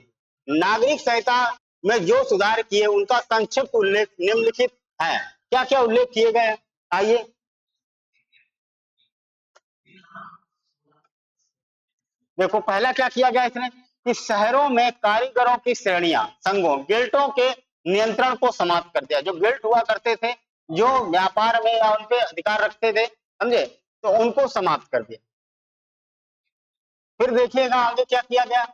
नागरिक संहिता में जो सुधार किए उनका संक्षिप्त उल्लेख निम्नलिखित है। क्या क्या उल्लेख किए गए हैं? आइए, देखो पहला क्या किया गया इसने कि शहरों में कारीगरों की श्रेणियां, संघों, गिल्टों के नियंत्रण को समाप्त कर दिया। जो गिल्ट हुआ करते थे, जो व्यापार में या उनपे अधिकार रखते थे, समझे, तो उनको समाप्त कर दिया। फिर देखिएगा आगे क्या किया गया।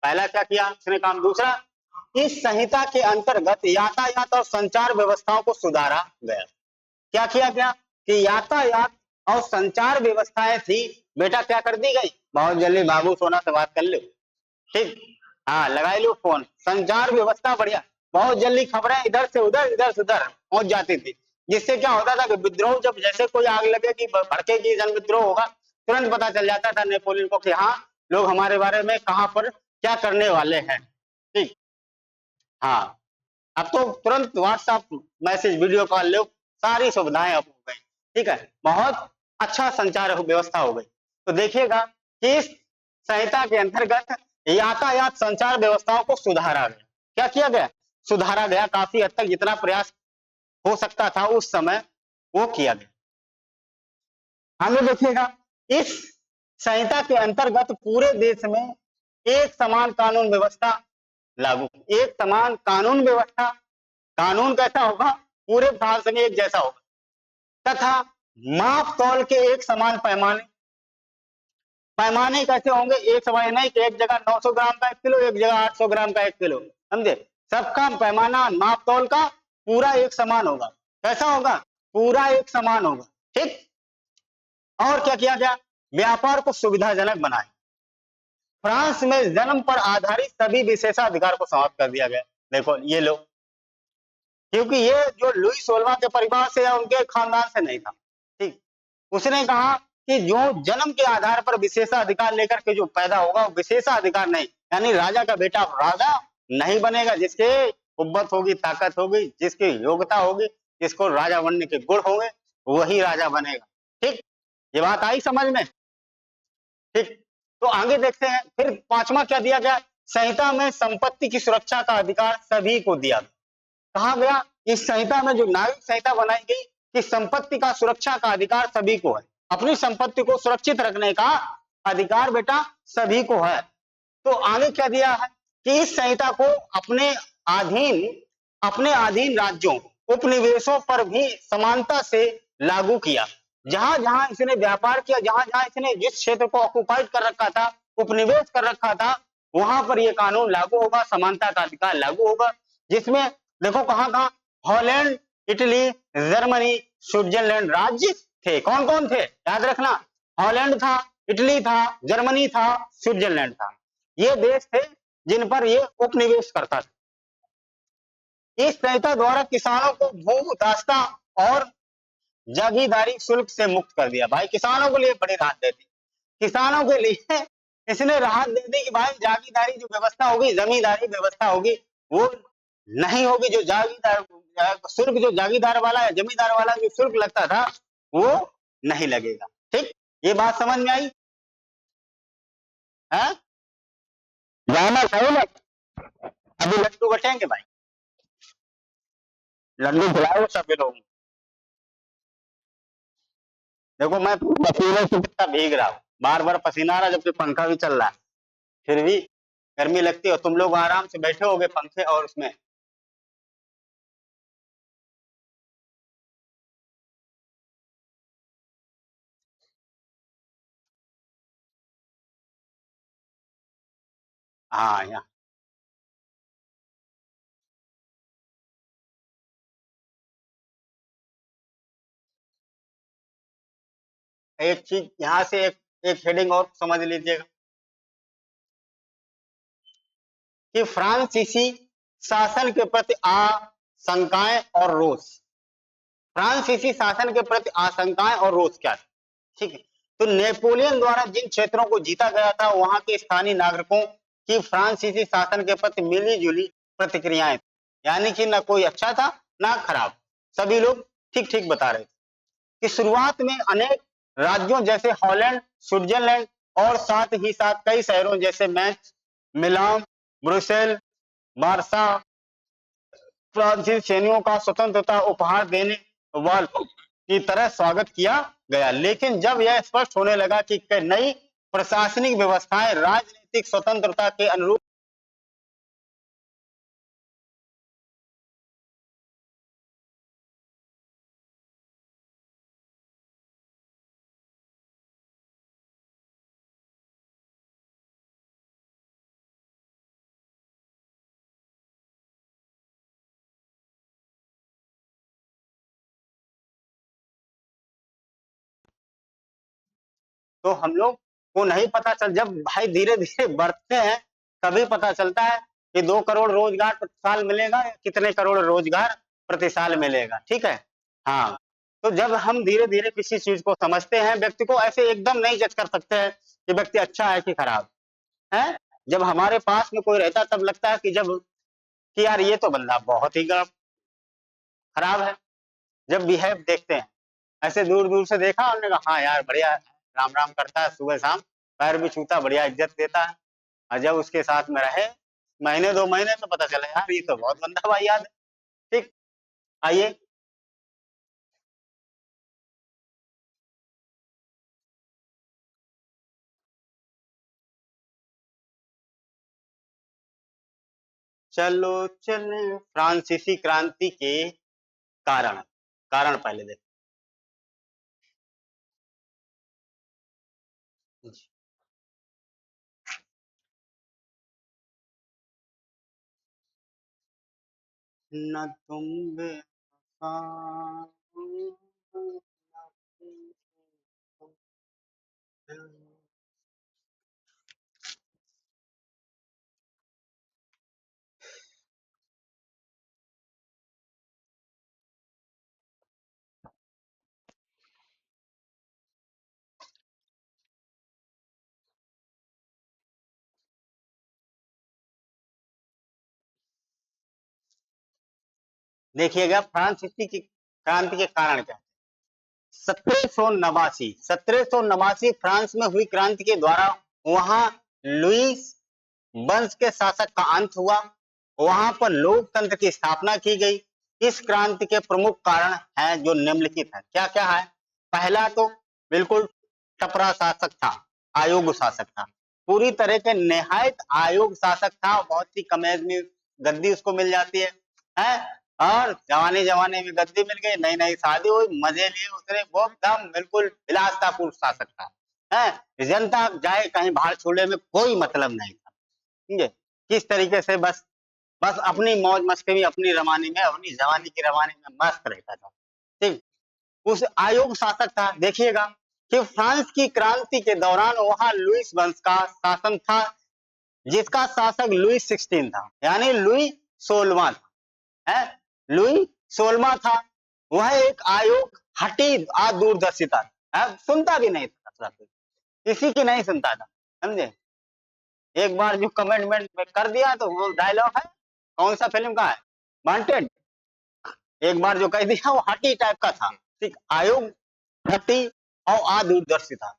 पहला क्या किया इसने काम। दूसरा, इस संहिता के अंतर्गत यातायात और संचार व्यवस्थाओं को सुधारा गया। क्या किया गया कि यातायात और संचार व्यवस्थाएं थी, बेटा क्या कर दी गई, बहुत जल्दी बाबू सोना से बात कर लो, ठीक, हाँ लगा लो फोन। संचार व्यवस्था बढ़िया, बहुत जल्दी खबरें इधर से उधर पहुंच जाती थी, जिससे क्या होता था कि विद्रोह, जब जैसे कोई आग लगेगी, भड़केगी, जन विद्रोह होगा, तुरंत पता चल जाता था नेपोलियन को कि हाँ लोग हमारे बारे में कहां पर क्या करने वाले हैं, ठीक। हाँ, अब तो तुरंत व्हाट्सएप मैसेज, वीडियो कॉल लो, सारी सुविधाएं अब हो गई, ठीक है, बहुत अच्छा संचार व्यवस्था हो गई। तो देखिएगा कि इस संहिता के अंतर्गत यातायात संचार व्यवस्थाओं को सुधारा गया। क्या किया गया? सुधारा गया, काफी हद तक जितना प्रयास हो सकता था उस समय वो किया गया। आगे देखिएगा, इस संहिता के अंतर्गत पूरे देश में एक समान कानून व्यवस्था लागू, एक समान कानून व्यवस्था, कानून कैसा होगा, पूरे भारत में एक जैसा होगा, तथा माप तौल के एक समान पैमाने, पैमाने कैसे होंगे, एक समान नहीं कि एक जगह 900 ग्राम का 1 किलो, एक जगह 800 ग्राम का 1 किलो, समझे, सबका पैमाना माप तौल का पूरा एक समान होगा। कैसा होगा? पूरा एक समान होगा, ठीक। और क्या किया गया? व्यापार को सुविधाजनक बनाए। फ्रांस में जन्म पर आधारित सभी विशेषाधिकार को समाप्त कर दिया गया। देखो ये लो, क्योंकि ये जो लुई 16वां के परिवार से या उनके खानदान से नहीं था, ठीक। उसने कहा कि जो जन्म के आधार पर विशेषाधिकार लेकर के जो पैदा होगा वो विशेषाधिकार नहीं, यानी राजा का बेटा राजा नहीं बनेगा, जिसके कुव्वत होगी, ताकत होगी, जिसकी योग्यता होगी, जिसको राजा बनने के गुण होंगे, वही राजा बनेगा, ठीक। ये बात आई समझ में, ठीक। तो आगे देखते हैं, फिर पांचवा क्या दिया गया, संहिता में संपत्ति की सुरक्षा का अधिकार सभी को दिया गया। कहा गया इस संहिता में, जो नागरिक संहिता बनाई गई, कि संपत्ति का सुरक्षा का अधिकार सभी को है, अपनी संपत्ति को सुरक्षित रखने का अधिकार बेटा सभी को है। तो आगे क्या दिया है कि इस संहिता को अधीन अपने अधीन राज्यों, उपनिवेशों पर भी समानता से लागू किया। जहां जहां इसने व्यापार किया, जहां जहां इसने जिस क्षेत्र को ऑक्युपाइड कर रखा था, उपनिवेश कर रखा था, वहां पर यह कानून लागू होगा, समानता का अधिकार लागू होगा। जिसमें देखो कहां कहां, हॉलैंड, इटली, जर्मनी, स्विट्जरलैंड राज्य थे। कौन कौन थे? याद रखना, हॉलैंड था, इटली था, जर्मनी था, स्विट्जरलैंड था। ये देश थे जिन पर ये उपनिवेश करता था। इस संहिता द्वारा किसानों को भू दास्ता और जागीरदारी शुल्क से मुक्त कर दिया। भाई किसानों के लिए बड़ी राहत दे दी, किसानों के लिए इसने राहत दे दी कि भाई जागीरदारी जो व्यवस्था होगी, जमींदारी व्यवस्था होगी, वो नहीं होगी। जो जागीरदार शुल्क, जो जागीरदार वाला या जमींदार वाला जो शुल्क लगता था, वो नहीं लगेगा, ठीक। ये बात समझ में आई है? जाना चाहिए, अभी लड्डू बटेंगे भाई, लड्डू खिलाओ सभी लोग। देखो मैं पसीने से कितना भीग रहा हूँ, बार बार पसीना आ रहा, जबकि पंखा भी चल रहा है, फिर भी गर्मी लगती है। और तुम लोग आराम से बैठे होगे पंखे और उसमें। हाँ यहाँ एक चीज, यहाँ से एक हेडिंग और समझ लीजिएगा कि फ्रांसीसी शासन के प्रति शंकाएं और रोष। फ्रांसीसी शासन के प्रति आशंकाएं और रोष क्या थी? ठीक है, तो नेपोलियन द्वारा जिन क्षेत्रों को जीता गया था वहां के स्थानीय नागरिकों की फ्रांसीसी शासन के प्रति मिली जुली प्रतिक्रियाएं थी। यानी कि ना कोई अच्छा था ना खराब, सभी लोग ठीक ठीक बता रहे थे कि शुरुआत में अनेक राज्यों जैसे हॉलैंड, स्विट्जरलैंड और साथ ही साथ कई शहरों जैसे मैच, मिलान, ब्रुसेल, वार्सा फ्रांसीसी सैनिकों का स्वतंत्रता उपहार देने वालों की तरह स्वागत किया गया, लेकिन जब यह स्पष्ट होने लगा कि नई प्रशासनिक व्यवस्थाएं राजनीतिक स्वतंत्रता के अनुरूप तो हम लोग को नहीं पता चल, जब भाई धीरे धीरे बढ़ते हैं तभी पता चलता है कि 2 करोड़ रोजगार प्रति साल मिलेगा या कितने करोड़ रोजगार प्रति साल मिलेगा। ठीक है, हाँ, तो जब हम धीरे धीरे किसी चीज को समझते हैं, व्यक्ति को ऐसे एकदम नहीं जज कर सकते हैं कि व्यक्ति अच्छा है कि खराब है। जब हमारे पास में कोई रहता तब लगता है कि जब कि यार ये तो बंदा बहुत ही खराब है। जब बिहेव देखते हैं ऐसे दूर दूर से देखा, हमने कहा हाँ यार बढ़िया, राम राम करता है सुबह शाम, पैर भी छूता, बढ़िया इज्जत देता है। और जब उसके साथ में रहे महीने 2 महीने में पता चला यार ये तो बहुत गंदा भाई याद है। ठीक, आइए। चलो चले फ्रांसीसी क्रांति के कारण, कारण पहले देखो। न तुम बेवफा हो, न तुम। देखिएगा फ्रांसीसी की क्रांति के कारण क्या। 1789 फ्रांस में हुई क्रांति के द्वारा वहां लुईस वंश के शासक का अंत हुआ, वहां पर लोकतंत्र की स्थापना की गई। इस क्रांति के प्रमुख कारण हैं जो निम्नलिखित है। क्या क्या है? पहला तो बिल्कुल टपरा शासक था, आयोग शासक था, पूरी तरह के निहायत आयोग शासक था, बहुत ही कम एज में गद्दी उसको मिल जाती है और जवानी जवानी में गद्दी मिल गई, नई नई शादी हुई, मजे लिए उसने, वो एकदम बिल्कुल विलासतापूर्ण शासक था है। जनता जाए कहीं भाड़ छोड़ने में कोई मतलब नहीं था, समझे? किस तरीके से बस बस अपनी मौज मस्ती में, अपनी रवानी में, अपनी जवानी की रवानी में मस्त रहता था। ठीक, उस आयोग शासक था। देखिएगा कि फ्रांस की क्रांति के दौरान वहां लुईस वंश का शासन था, जिसका शासक लुईस 16 था, यानी लुई 16वां था है। लुई 16वां था, वह एक आयोग हटी दूरदर्शिता है, सुनता भी नहीं था, किसी की नहीं सुनता था, समझे? एक बार जो कमेंटमेंट में कर दिया तो वो डायलॉग है, कौन सा फिल्म का है, वांटेड। एक बार जो कह दिया वो हटी टाइप का था। ठीक, आयोग हटी और दूरदर्शी था,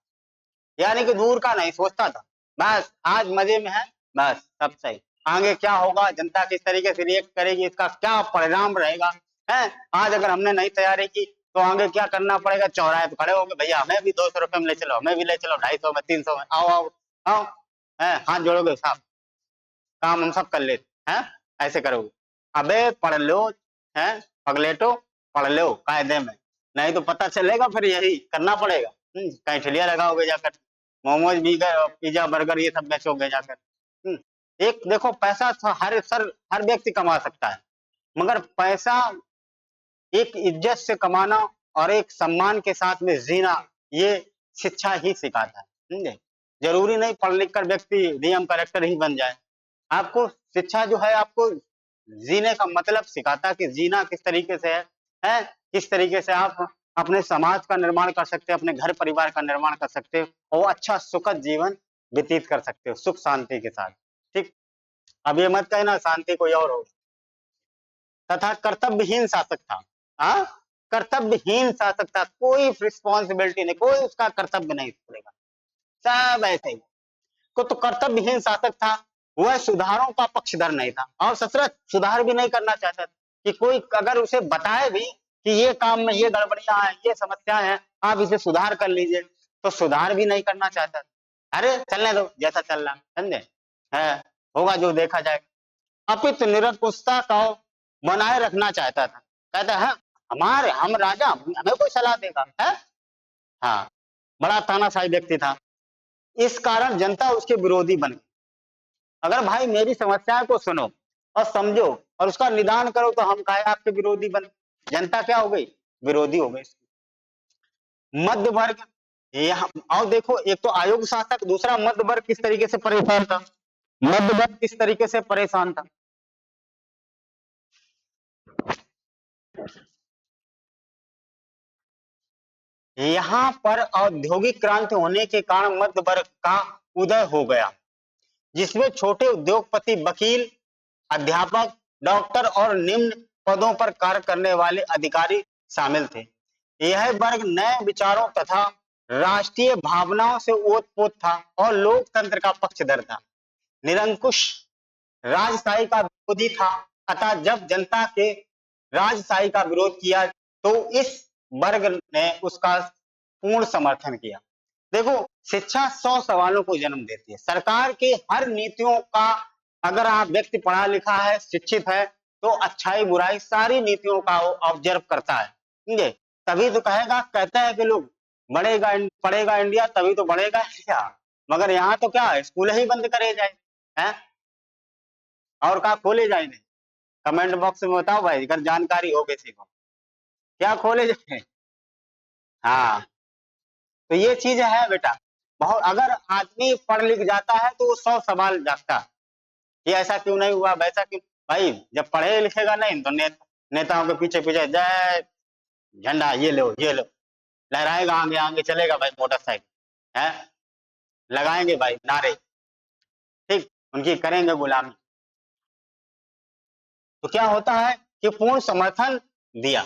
यानी कि दूर का नहीं सोचता था, बस आज मजे में है, बस सब सही। आगे क्या होगा, जनता किस तरीके से रिएक्ट करेगी, इसका क्या परिणाम रहेगा है। आज अगर हमने नहीं तैयारी की तो आगे क्या करना पड़ेगा, चौराहे पे खड़े होंगे, भैया हमें भी 200 रुपए में ले चलो, हमें भी ले चलो, 250 में, 300 में, आओ आओ आओ, है हाथ जोड़ोगे साहब, काम हम सब कर लेते हैं, ऐसे करोगे। अबे पढ़ लो, है पगलेटो, पढ़ लो कायदे में, नहीं तो पता चलेगा फिर यही करना पड़ेगा। कहीं ठिलिया लगाओगे जाकर, मोमोज भी गए, पिज्जा बर्गर ये सब बेचोगे जाकर। एक देखो पैसा हर व्यक्ति कमा सकता है, मगर पैसा एक इज्जत से कमाना और एक सम्मान के साथ में जीना, ये शिक्षा ही सिखाता है, समझे? जरूरी नहीं पढ़ लिख कर व्यक्ति नियम कलेक्टर ही बन जाए, आपको शिक्षा जो है आपको जीने का मतलब सिखाता कि जीना किस तरीके से है, किस तरीके से आप अपने समाज का निर्माण कर सकते हो, अपने घर परिवार का निर्माण कर सकते हो और अच्छा सुखद जीवन व्यतीत कर सकते हो सुख शांति के साथ। ठीक। अब ये मत कहना शांति कोई और हो। तथा कर्तव्यहीन शासक था। हाँ, कर्तव्यहीन शासक था, कोई रिस्पॉन्सिबिलिटी नहीं, कोई उसका कर्तव्य नहीं करेगा, सब ऐसे ही। को तो कर्तव्यहीन शासक था, वह सुधारों का पक्षधर नहीं था और ससुर सुधार भी नहीं करना चाहता था कि कोई अगर उसे बताए भी कि ये काम में ये गड़बड़ियां हैं, ये समस्या है, आप इसे सुधार कर लीजिए, तो सुधार भी नहीं करना चाहता था। अरे चलने दो जैसा चल रहा, समझे, है, होगा जो देखा जाएगा। अपितु निरंकुशता का बनाए रखना चाहता था। कहता है हमारे हम राजा, हमें कोई सलाह देगा है। हाँ, बड़ा तानाशाही व्यक्ति था। इस कारण जनता उसके विरोधी बन गई। अगर भाई मेरी समस्याएं को सुनो और समझो और उसका निदान करो तो हम काहे आपके विरोधी बन। जनता क्या हो गई, विरोधी हो गई। मध्य वर्ग, यहाँ और देखो, एक तो आयोग शासक, दूसरा मध्य वर्ग किस तरीके से परेशान था। मध्य वर्ग किस तरीके से परेशान था। यहाँ पर औद्योगिक क्रांति होने के कारण मध्य वर्ग का उदय हो गया, जिसमें छोटे उद्योगपति, वकील, अध्यापक, डॉक्टर और निम्न पदों पर कार्य करने वाले अधिकारी शामिल थे। यह वर्ग नए विचारों तथा राष्ट्रीय भावनाओं से ओतप्रोत था और लोकतंत्र का पक्षधर था। निरंकुश राजशाही का विरोधी था, अतः जब जनता के राजशाही का विरोध किया तो इस वर्ग ने उसका पूर्ण समर्थन किया। देखो, शिक्षा 100 सवालों को जन्म देती है। सरकार की हर नीतियों का, अगर आप व्यक्ति पढ़ा लिखा है, शिक्षित है, तो अच्छाई बुराई सारी नीतियों का वो ऑब्जर्व करता है, समझे, तभी तो कहेगा, कहते हैं कि लोग बढ़ेगा पढ़ेगा इंडिया तभी तो बढ़ेगा इंडिया। मगर यहाँ तो क्या है, स्कूल ही बंद करे जाए हैं और कहा खोले जाए नहीं। कमेंट बॉक्स में बताओ भाई अगर जानकारी हो किसी को, क्या खोले जाए। हाँ, तो ये चीज है बेटा। बहुत, अगर आदमी पढ़ लिख जाता है तो वो 100 सवाल जागता है कि ऐसा क्यों नहीं हुआ, वैसा क्यों। भाई जब पढ़े लिखेगा नहीं तो नेताओं के पीछे पीछे जय झंडा ये लो ये लो, लहराएगा, आगे आगे चलेगा भाई मोटरसाइकिल है, लगाएंगे भाई नारे, ठीक, उनकी करेंगे गुलामी। तो क्या होता है कि पूर्ण समर्थन दिया।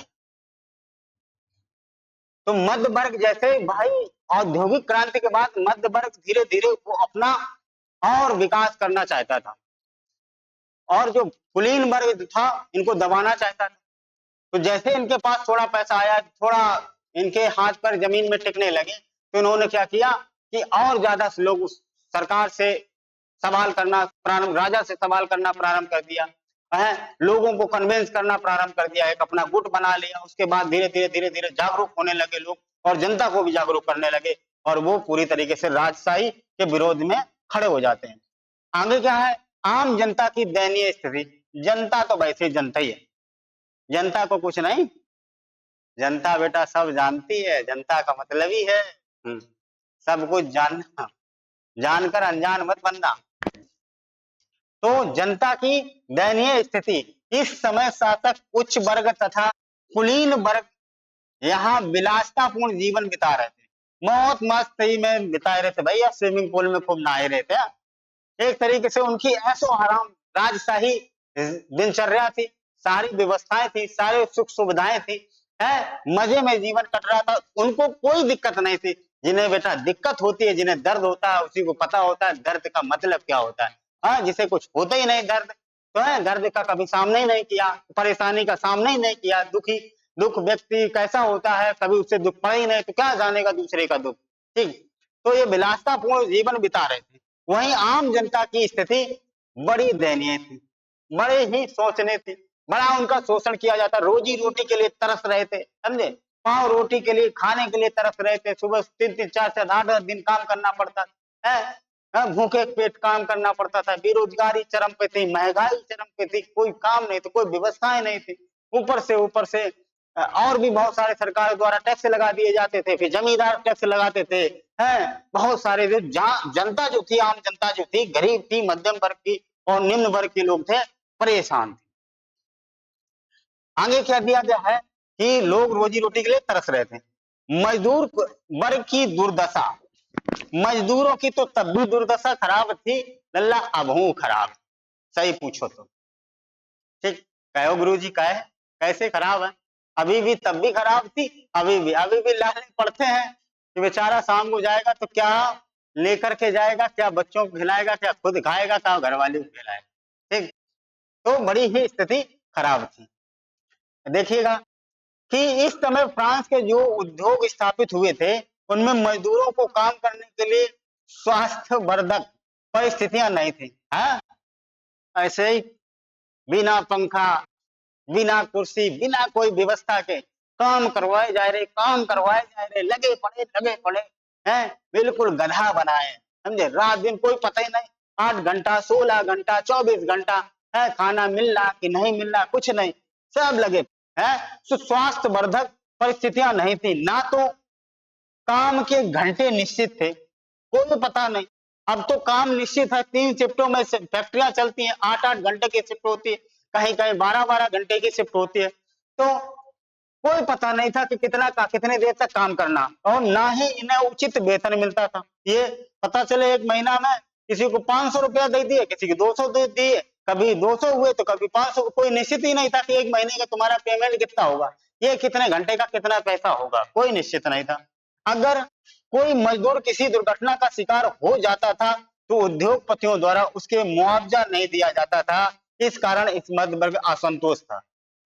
तो मध्य वर्ग जैसे भाई औद्योगिक क्रांति के बाद मध्य वर्ग धीरे धीरे वो अपना और विकास करना चाहता था और जो कुलीन वर्ग था इनको दबाना चाहता था। तो जैसे इनके पास थोड़ा पैसा आया, थोड़ा इनके हाथ पर जमीन में टिकने लगे, तो इन्होंने क्या किया कि और ज्यादा लोग उस सरकार से सवाल करना प्रारंभ, राजा से सवाल करना प्रारंभ कर दिया है, लोगों को कन्विंस करना प्रारंभ कर दिया, एक अपना गुट बना लिया। उसके बाद धीरे धीरे धीरे धीरे जागरूक होने लगे लोग और जनता को भी जागरूक करने लगे और वो पूरी तरीके से राजशाही के विरोध में खड़े हो जाते हैं। आगे क्या है, आम जनता की दयनीय स्थिति। जनता तो वैसे जनता ही है, जनता को कुछ नहीं, जनता बेटा सब जानती है, जनता का मतलब ही है सब कुछ जानना, जानकर अनजान मत बनना। तो जनता की दयनीय स्थिति, इस समय शासक उच्च वर्ग तथा कुलीन वर्ग यहाँ विलासतापूर्ण जीवन बिता रहे थे, बहुत मस्ती में बिता रहे थे भैया, स्विमिंग पूल में खूब नहा रहे थे। एक तरीके से उनकी ऐशो आराम राजशाही दिनचर्या थी, सारी व्यवस्थाएं थी, सारे सुख सुविधाएं थी, है, मजे में जीवन कट रहा था, उनको कोई दिक्कत नहीं थी। जिन्हें बेटा दिक्कत होती है, जिन्हें दर्द होता है, उसी को पता होता है दर्द का मतलब क्या होता है। हाँ, जिसे कुछ होता ही नहीं दर्द, तो है दर्द का कभी सामना ही नहीं किया, परेशानी का सामना ही नहीं किया, दुखी दुख व्यक्ति कैसा होता है, कभी उससे दुख पड़ा ही नहीं, तो क्या जानेगा दूसरे का दुख। ठीक, तो ये विलासतापूर्ण जीवन बिता रहे थे। वहीं आम जनता की स्थिति बड़ी दयनीय थी, बड़े ही शोचनीय थी, बड़ा उनका शोषण किया जाता, रोजी रोटी के लिए तरस रहे थे, समझे, पाव रोटी के लिए, खाने के लिए तरस रहे थे। सुबह 3-3 4-4 8-8 दिन काम करना पड़ता है, भूखे पेट काम करना पड़ता था, बेरोजगारी चरम पे थी, महंगाई चरम पे थी, कोई काम नहीं था, कोई व्यवस्थाएं नहीं थी। ऊपर से और भी बहुत सारे सरकार द्वारा टैक्स लगा दिए जाते थे, फिर जमींदार टैक्स लगाते थे, हैं, बहुत सारे जो जनता जो थी, आम जनता जो थी, गरीब थी, मध्यम वर्ग की और निम्न वर्ग के लोग थे, परेशान थे। आगे क्या दिया गया है कि लोग रोजी रोटी के लिए तरस रहे थे। मजदूर वर्ग की दुर्दशा, मजदूरों की तो तब भी दुर्दशा खराब थी, लल्ला अबहू खराब, सही पूछो तो। ठीक, कहो गुरु जी कहे कैसे खराब है? अभी भी तब भी खराब थी, अभी भी लाले पड़ते हैं कि बेचारा शाम को जाएगा तो क्या लेकर के जाएगा, क्या बच्चों को खिलाएगा, क्या खुद खाएगा, क्या घर वाले को खिलाएगा। ठीक, तो बड़ी ही स्थिति खराब थी। देखिएगा कि इस समय फ्रांस के जो उद्योग स्थापित हुए थे, उनमें मजदूरों को काम करने के लिए स्वास्थ्यवर्धक परिस्थितियां नहीं थी। हाँ, ऐसे ही बिना पंखा, बिना कुर्सी, बिना कोई व्यवस्था के काम करवाए जा रहे, काम करवाए जा रहे, लगे पड़े हैं, बिल्कुल गधा बनाए, समझे? रात दिन कोई पता ही नहीं, 8 घंटा, 16 घंटा, 24 घंटा है, खाना मिल रहा कि नहीं मिल रहा, कुछ नहीं, सब लगे हैं। तो स्वास्थ्यवर्धक परिस्थितियां नहीं थी, ना तो काम के घंटे निश्चित थे, कोई पता नहीं। अब तो काम निश्चित है, 3 शिफ्टों में से फैक्ट्रियां चलती हैं, 8-8 घंटे की शिफ्ट होती है, कहीं-कहीं 12-12 घंटे की शिफ्ट होती है। तो कोई पता नहीं था कि कितने देर तक काम करना, और ना ही इन्हें उचित वेतन मिलता था। ये पता चले 1 महीना में किसी को 500 रुपया दे दिए, किसी को 200 दे दिए, कभी 200 हुए तो कभी 500, कोई निश्चित ही नहीं था कि 1 महीने का तुम्हारा पेमेंट कितना होगा, ये कितने घंटे का कितना पैसा होगा, कोई निश्चित नहीं था। अगर कोई मजदूर किसी दुर्घटना का शिकार हो जाता था तो उद्योगपतियों द्वारा उसके मुआवजा नहीं दिया जाता था, इस कारण इस मध्य वर्ग असंतोष था।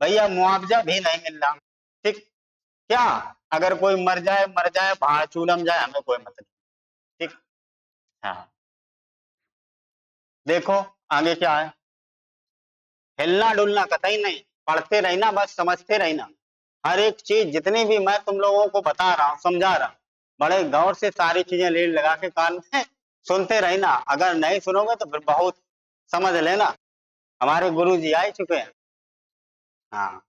भैया मुआवजा भी नहीं मिल रहा। ठीक, क्या अगर कोई मर जाए भाड़ चूलम जाए, हमें कोई मतलब। ठीक, हाँ, देखो आगे क्या है, हिलना डुलना कतई नहीं, पढ़ते रहना, बस समझते रहना। हर एक चीज जितनी भी मैं तुम लोगों को बता रहा हूँ, समझा रहा हूँ, बड़े गौर से सारी चीजें लीड लगा के कान में सुनते रहना। अगर नहीं सुनोगे तो फिर बहुत समझ लेना, हमारे गुरु जी आ चुके हैं। हाँ,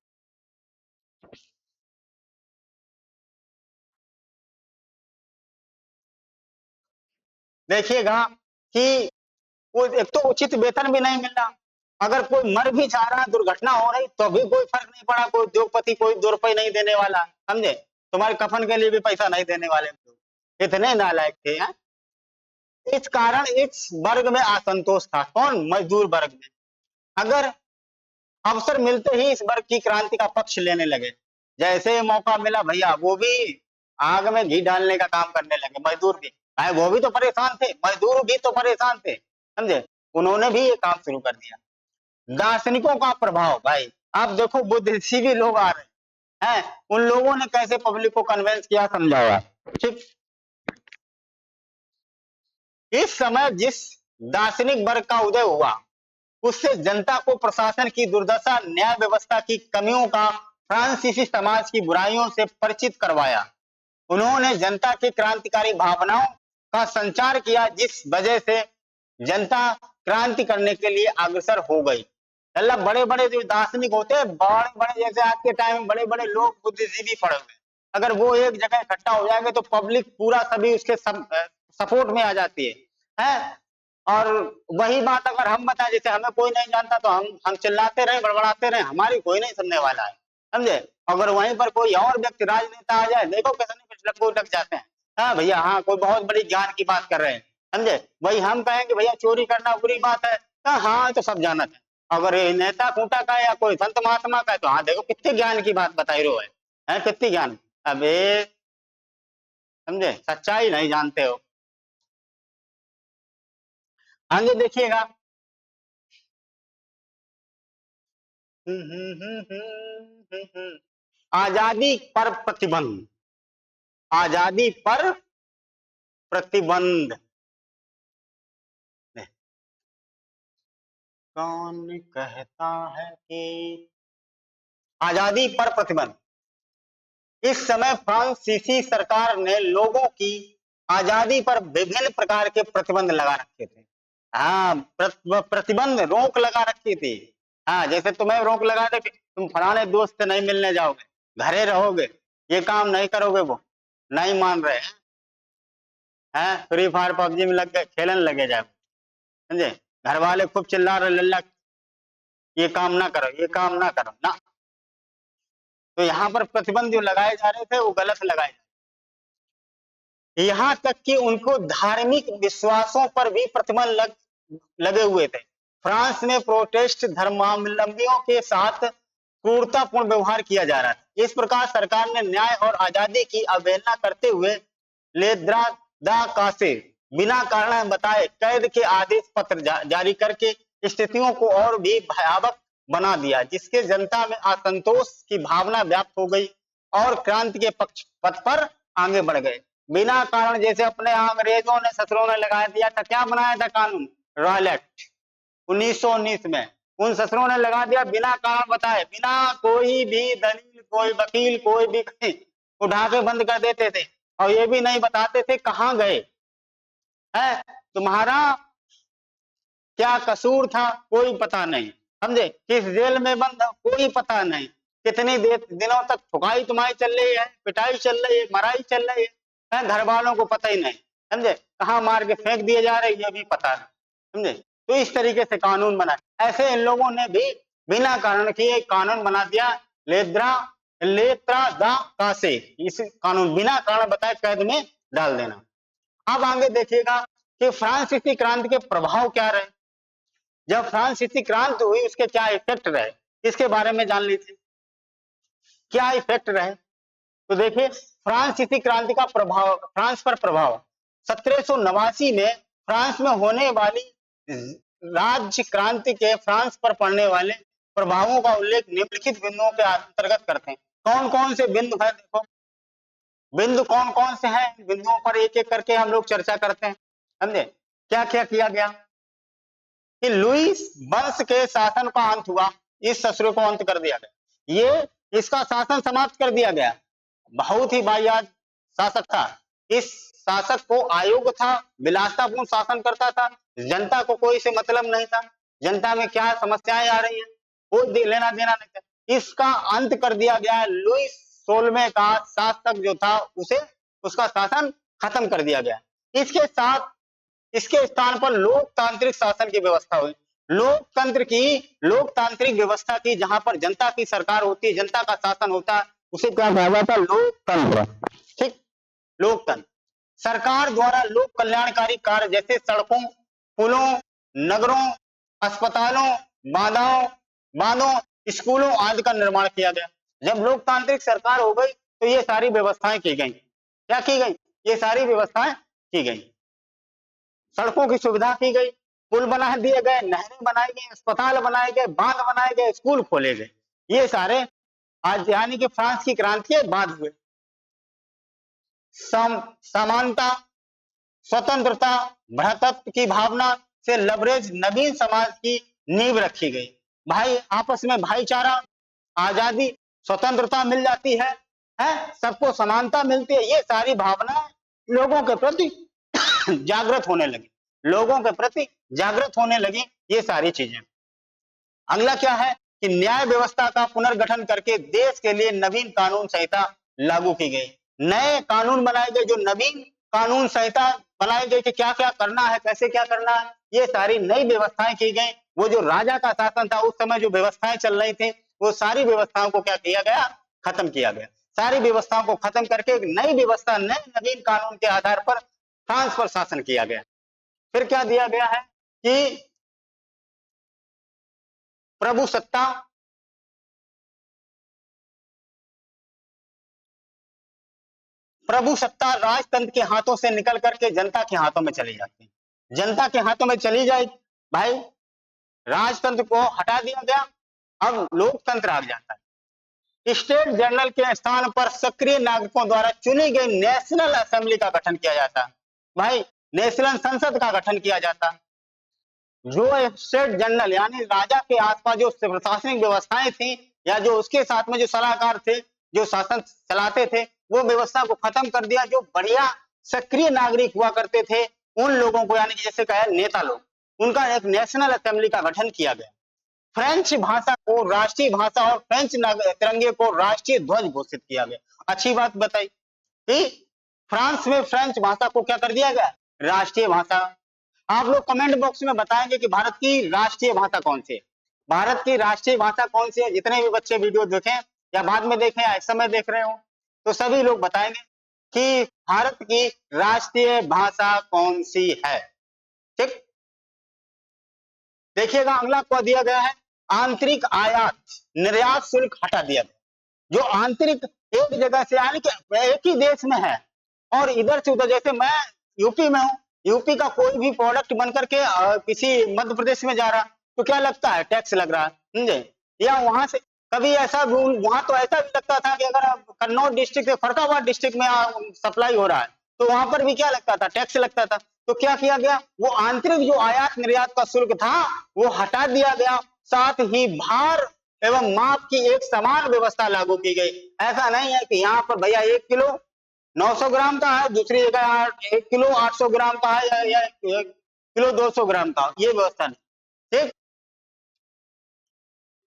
देखिएगा कि वो एक तो उचित वेतन भी नहीं मिल रहा, अगर कोई मर भी जा रहा, दुर्घटना हो रही तो भी कोई फर्क नहीं पड़ा, कोई उद्योगपति कोई 2 रुपए नहीं देने वाला, समझे? तुम्हारे कफन के लिए भी पैसा नहीं देने वाले, इतने नालायक थे। हैं? इस कारण इस वर्ग में असंतोष था, कौन? मजदूर वर्ग में। अगर अवसर मिलते ही इस वर्ग की क्रांति का पक्ष लेने लगे, जैसे मौका मिला भैया वो भी आग में घी डालने का काम करने लगे, मजदूर भी। भाई वो भी तो परेशान थे, मजदूर भी तो परेशान थे, समझे? उन्होंने भी ये काम शुरू कर दिया। दार्शनिकों का प्रभाव, भाई आप देखो बुद्धिजीवी लोग आ रहे हैं, उन लोगों ने कैसे पब्लिक को कन्विंस किया, समझाया। ठीक, इस समय जिस दार्शनिक वर्ग का उदय हुआ, उससे जनता को प्रशासन की दुर्दशा, न्याय व्यवस्था की कमियों का, फ्रांसीसी समाज की बुराइयों से परिचित करवाया। उन्होंने जनता की क्रांतिकारी भावनाओं का संचार किया, जिस वजह से जनता क्रांति करने के लिए अग्रसर हो गई। मतलब बड़े बड़े जो दार्शनिक होते हैं, बड़े बड़े, जैसे आज के टाइम में बड़े बड़े लोग बुद्धिजीवी पड़े हुए, अगर वो एक जगह इकट्ठा हो जाएंगे तो पब्लिक पूरा सभी उसके सपोर्ट में आ जाती है? और वही बात अगर हम बताएं, जैसे हमें कोई नहीं जानता तो हम चिल्लाते रहे, बड़बड़ाते रहे, हमारी कोई नहीं सुनने वाला है, समझे? अगर वहीं पर कोई और व्यक्ति राजनेता आ जाए, देखो कितने लग जाते हैं। हाँ भैया, हाँ कोई बहुत बड़ी ज्ञान की बात कर रहे हैं, समझे? वही हम कहेंगे भैया चोरी करना बुरी बात है, हाँ तो सब जाना है। अगर ये नेता खूंटा का या कोई संत महात्मा का है तो हाँ देखो कितने ज्ञान की बात बताई रो है कितनी ज्ञान। अबे समझे, सच्चाई नहीं जानते हो। आगे देखिएगा। आजादी पर प्रतिबंध, आजादी पर प्रतिबंध। कौन कहता है कि आजादी पर प्रतिबंध, इस समय फ्रांसीसी सरकार ने लोगों की आजादी पर विभिन्न प्रकार के प्रतिबंध लगा रखे थे। हाँ, प्रतिबंध, रोक लगा रखी थी। हाँ, जैसे तुम्हें रोक लगा दे कि तुम फलाने दोस्त से नहीं मिलने जाओगे, घरे रहोगे, ये काम नहीं करोगे, वो नहीं मान रहे हैं, फ्री फायर पबजी में लग गए, खेलने लगे जाओ, समझे? घर वाले खूब चिल्ला रहे, लल्ला ये काम ना करो, ये काम ना करो ना, तो यहाँ पर प्रतिबंध जो लगाए जा रहे थे वो गलत लगाए, यहाँ तक कि उनको धार्मिक विश्वासों पर भी प्रतिबंध लगे हुए थे। फ्रांस में प्रोटेस्ट धर्मावलंबियों के साथ क्रूरतापूर्ण व्यवहार किया जा रहा था। इस प्रकार सरकार ने न्याय और आजादी की अवहेलना करते हुए लेद्रा दा कासे बिना कारण बताए कैद के आदेश पत्र जारी करके स्थितियों को और भी भयावह बना दिया, जिसके जनता में असंतोष की भावना व्याप्त हो गई और क्रांति के पथ पर आगे बढ़ गए। बिना कारण, जैसे अपने अंग्रेजों ने ससुरों ने लगा दिया था, क्या बनाया था कानून, रॉयल एक्ट 1919 में, उन ससुरों ने लगा दिया बिना कारण बताए, बिना कोई भी दलील, कोई वकील, कोई भी उठा के बंद कर देते थे और ये भी नहीं बताते थे कहां गए है, तुम्हारा क्या कसूर था, कोई पता नहीं, समझे, किस जेल में बंद, कोई पता नहीं, कितनी दिनों तक ठुकाई तुमाई चल रही है, पिटाई चल रही है, मराई चल रही है, घर वालों को पता ही नहीं, समझे, कहाँ मार के फेंक दिए जा रहे, ये भी पता नहीं, समझे। तो इस तरीके से कानून बना, ऐसे इन लोगों ने भी बिना कारण के कानून बना दिया, लेत्रा दा कासे, इस कानून बिना कारण बताए कैद में डाल देना। अब आगे देखिएगा कि फ्रांसीसी क्रांति के प्रभाव क्या रहे, जब फ्रांसीसी क्रांति हुई उसके क्या इफेक्ट रहे, इसके बारे में जान लीजिए, क्या इफेक्ट रहे। तो देखिए फ्रांसीसी क्रांति का प्रभाव, फ्रांस पर प्रभाव, 1789 में फ्रांस में होने वाली राज्य क्रांति के फ्रांस पर पड़ने वाले प्रभावों का उल्लेख निम्नलिखित बिंदुओं के अंतर्गत करते हैं। कौन कौन से बिंदु है, देखो बिंदु कौन कौन से हैं, बिंदुओं पर एक एक करके हम लोग चर्चा करते हैं, समझे। क्या क्या किया गया कि लुईस वंश के शासन का अंत हुआ, इस ससुरे को अंत कर दिया गया, ये इसका शासन समाप्त कर दिया गया, बहुत ही वाहियात शासक था, इस शासक को आयोग था, विलासतापूर्ण शासन करता था, जनता को कोई से मतलब नहीं था, जनता में क्या समस्याएं आ रही हैं कोई लेना देना नहीं था, इसका अंत कर दिया गया। लुईस 16वें का शासक जो था उसे, उसका शासन खत्म कर दिया गया। इसके साथ इसके स्थान पर लोकतांत्रिक शासन की व्यवस्था हुई, लोकतांत्रिक व्यवस्था की, जहां पर जनता की सरकार होती है, जनता का शासन होता है, उसे क्या कहा जाता है, लोकतंत्र, ठीक, लोकतंत्र। सरकार द्वारा लोक कल्याणकारी कार्य जैसे सड़कों, पुलों, नगरों, अस्पतालों, बांधों, स्कूलों आदि का निर्माण किया गया। जब लोकतांत्रिक सरकार हो गई तो ये सारी व्यवस्थाएं की गई, क्या की गई, ये सारी व्यवस्थाएं की गई, सड़कों की सुविधा की गई, पुल बना दिए गए, नहरें बनाई गई, अस्पताल बनाए गए, बांध बनाए गए, स्कूल खोले गए, ये सारे आज यानी कि फ्रांस की क्रांति के बाद हुए। समानता, स्वतंत्रता, भ्रातृत्व की भावना से लबरेज नवीन समाज की नींव रखी गई। भाई आपस में भाईचारा, आजादी, स्वतंत्रता मिल जाती है, सबको समानता मिलती है, ये सारी भावना लोगों के प्रति जागृत होने लगी, लोगों के प्रति जागृत होने लगी, ये सारी चीजें। अगला क्या है कि न्याय व्यवस्था का पुनर्गठन करके देश के लिए नवीन कानून संहिता लागू की गई, नए कानून बनाए गए, जो नवीन कानून संहिता बनाई गई कि क्या क्या करना है, कैसे क्या करना है, ये सारी नई व्यवस्थाएं की गई। वो जो राजा का शासन था उस समय जो व्यवस्थाएं चल रही थी, वो सारी व्यवस्थाओं को क्या किया गया, खत्म किया गया, सारी व्यवस्थाओं को खत्म करके एक नई व्यवस्था, नए नवीन कानून के आधार पर फ्रांस पर शासन किया गया। फिर क्या दिया गया है कि प्रभुसत्ता, राजतंत्र के हाथों से निकल करके जनता के हाथों में चली जाती है, जनता के हाथों में चली जाए, भाई राजतंत्र को हटा दिया गया, अब लोकतंत्र आ जाता है। स्टेट जनरल के स्थान पर सक्रिय नागरिकों द्वारा चुनी गई नेशनल असेंबली का गठन किया जाता, भाई नेशनल संसद का गठन किया जाता। जो स्टेट जनरल यानी राजा के आसपास जो प्रशासनिक व्यवस्थाएं थी या जो उसके साथ में जो सलाहकार थे, जो शासन चलाते थे, वो व्यवस्था को खत्म कर दिया। जो बढ़िया सक्रिय नागरिक हुआ करते थे उन लोगों को, यानी कि जैसे कहे नेता लोग, उनका एक नेशनल असेंबली का गठन किया गया। फ्रेंच भाषा को राष्ट्रीय भाषा और फ्रेंच तिरंगे को राष्ट्रीय ध्वज घोषित किया गया। अच्छी बात बताई कि फ्रांस में फ्रेंच भाषा को क्या कर दिया गया, राष्ट्रीय भाषा। आप लोग कमेंट बॉक्स में बताएंगे कि भारत की राष्ट्रीय भाषा कौन सी है, भारत की राष्ट्रीय भाषा कौन सी है। जितने भी बच्चे वीडियो देखें या बाद में देखें या इस समय देख रहे हो, तो सभी लोग बताएंगे कि भारत की राष्ट्रीय भाषा कौन सी है। ठीक, देखिएगा अगला क्या दिया गया है, आंतरिक आयात निर्यात शुल्क हटा दिया गया। जो आंतरिक एक जगह से यानी कि एक ही देश में है और इधर से उधर, जैसे मैं यूपी में हूँ, यूपी का कोई भी प्रोडक्ट बन करके किसी मध्य प्रदेश में जा रहा तो क्या लगता है, टैक्स लग रहा है, समझे। या वहां से कभी ऐसा रूल, वहां तो ऐसा भी लगता था कि अगर कन्नौज डिस्ट्रिक्ट से फरुखाबाद डिस्ट्रिक्ट में सप्लाई हो रहा है तो वहां पर भी क्या लगता था, टैक्स लगता था। तो क्या किया गया, वो आंतरिक जो आयात निर्यात का शुल्क था वो हटा दिया गया, साथ ही भार एवं माप की एक समान व्यवस्था लागू की गई। ऐसा नहीं है कि यहाँ पर भैया 1 किलो 900 ग्राम का है, दूसरी जगह 1 किलो 800 ग्राम का है, या 1 किलो 200 ग्राम का, ये व्यवस्था नहीं। ठीक,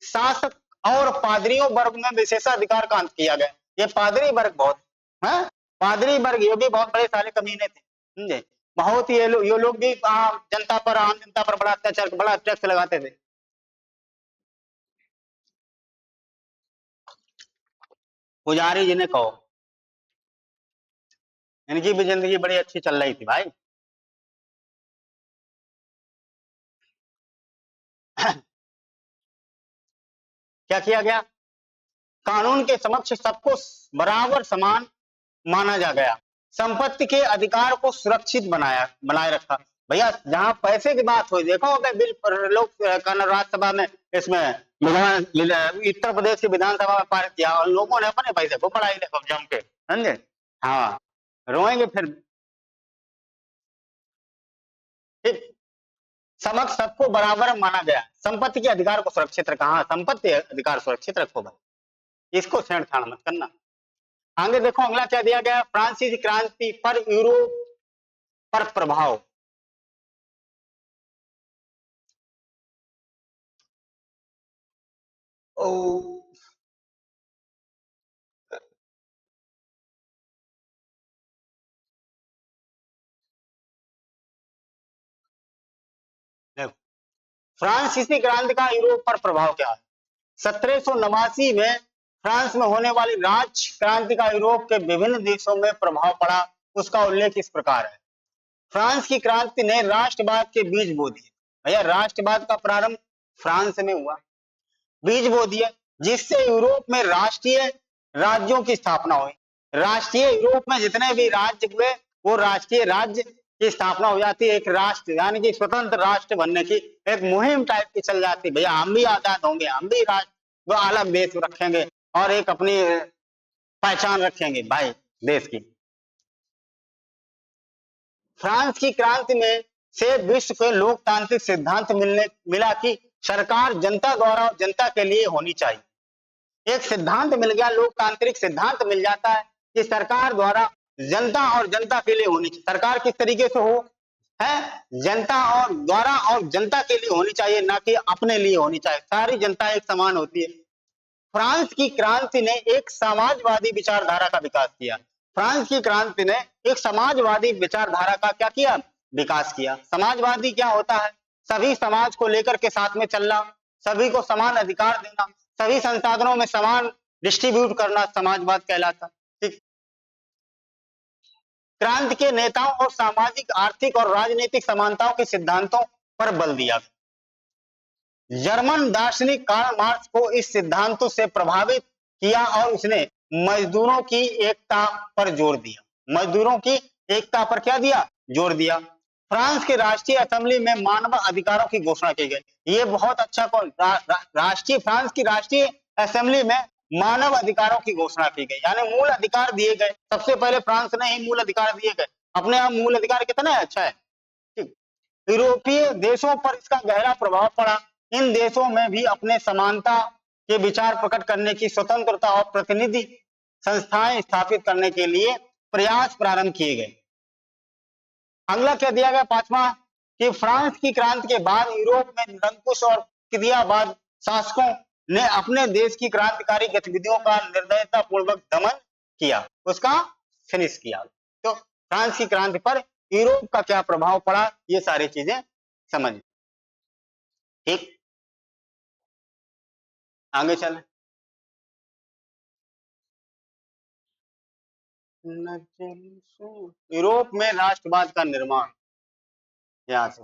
शासक और पादरियों वर्ग में विशेषाधिकार का अंत किया गया। ये पादरी वर्ग बहुत है, पादरी वर्ग ये भी बहुत बड़े साले कमीने थे, समझे। बहुत ये लोग भी जनता पर, आम जनता पर बड़ा अत्याचार, बड़ा टैक्स लगाते थे। पुजारी जी ने कहो, इनकी भी जिंदगी बड़ी अच्छी चल रही थी भाई। क्या किया गया, कानून के समक्ष सबको बराबर समान माना जा गया, संपत्ति के अधिकार को सुरक्षित बनाए रखा। भैया जहां पैसे की बात हुई, देखो बिल पर लोग राज्यसभा में, इसमें उत्तर प्रदेश की विधानसभा में पारित किया और लोगों ने अपने पैसे को बढ़ाई देखो जम के, समझे। हाँ, रोएंगे फिर। ठीक, समक्ष सबको बराबर माना गया, संपत्ति के अधिकार को सुरक्षित रखा। हाँ, संपत्ति अधिकार सुरक्षित रखो भाई, इसको छेड़छाड़ मत करना। आगे देखो अगला क्या दिया गया, फ्रांसीसी क्रांति पर यूरोप पर प्रभाव। ओ, देखो फ्रांसीसी क्रांति का यूरोप पर प्रभाव क्या है। 1789 में फ्रांस में होने वाली राष्ट्र क्रांति का यूरोप के विभिन्न देशों में प्रभाव पड़ा। उसका उल्लेख इस प्रकार है, फ्रांस की क्रांति ने राष्ट्रवाद के बीज बो दिए। भैया राष्ट्रवाद का प्रारंभ फ्रांस में हुआ, बीज बो दिए, जिससे यूरोप में राष्ट्रीय राज्यों की स्थापना हुई। राष्ट्रीय यूरोप में जितने भी राज्य हुए वो राष्ट्रीय राज्य की स्थापना हो जाती है, एक राष्ट्र यानी कि स्वतंत्र राष्ट्र बनने की एक मुहिम टाइप की चल जाती। भैया हम भी आजाद होंगे, हम भी राष्ट्र, वो अलग देश रखेंगे और एक अपनी पहचान रखेंगे भाई देश की। फ्रांस की क्रांति में से विश्व के लोकतांत्रिक सिद्धांत मिला कि सरकार जनता द्वारा और जनता के लिए होनी चाहिए। एक सिद्धांत मिल गया, लोकतांत्रिक सिद्धांत मिल जाता है कि सरकार द्वारा जनता और जनता के लिए होनी चाहिए। सरकार किस तरीके से हो, है जनता और द्वारा और जनता के लिए होनी चाहिए, ना कि अपने लिए होनी चाहिए। सारी जनता एक समान होती है। फ्रांस की क्रांति ने एक समाजवादी विचारधारा का विकास किया। फ्रांस की क्रांति ने एक समाजवादी विचारधारा का क्या किया, विकास किया। समाजवादी क्या होता है, सभी समाज को लेकर के साथ में चलना, सभी को समान अधिकार देना, सभी संसाधनों में समान डिस्ट्रीब्यूट करना समाजवाद कहलाता। ठीक, क्रांति के नेताओं और सामाजिक, आर्थिक और राजनीतिक समानताओं के सिद्धांतों पर बल दिया। जर्मन दार्शनिक कार्ल मार्क्स को इस सिद्धांतों से प्रभावित किया और उसने मजदूरों की एकता पर जोर दिया। मजदूरों की एकता पर क्या दिया, जोर दिया। फ्रांस के राष्ट्रीय असेंबली में मानव अधिकारों की घोषणा की गई। ये बहुत अच्छा राष्ट्रीय, फ्रांस की राष्ट्रीय असेंबली में मानव अधिकारों की घोषणा की गई, यानी मूल अधिकार दिए गए। सबसे पहले फ्रांस ने ही मूल अधिकार दिए गए। अपने आप मूल अधिकार कितना है, अच्छा है। ठीक, यूरोपीय देशों पर इसका गहरा प्रभाव पड़ा। इन देशों में भी अपने समानता के विचार प्रकट करने की स्वतंत्रता और प्रतिनिधि संस्थाएं स्थापित करने के लिए प्रयास प्रारंभ किए गए। अगला क्या दिया गया, पांचवा, कि फ्रांस की क्रांति के बाद यूरोप में निरंकुश और क्रियावाद शासकों ने अपने देश की क्रांतिकारी गतिविधियों का निर्दयता पूर्वक दमन किया, उसका फिनिश किया। तो फ्रांस की क्रांति पर यूरोप का क्या प्रभाव पड़ा, ये सारी चीजें समझ। ठीक, आगे चलें। यूरोप में राष्ट्रवाद का निर्माण, यहाँ से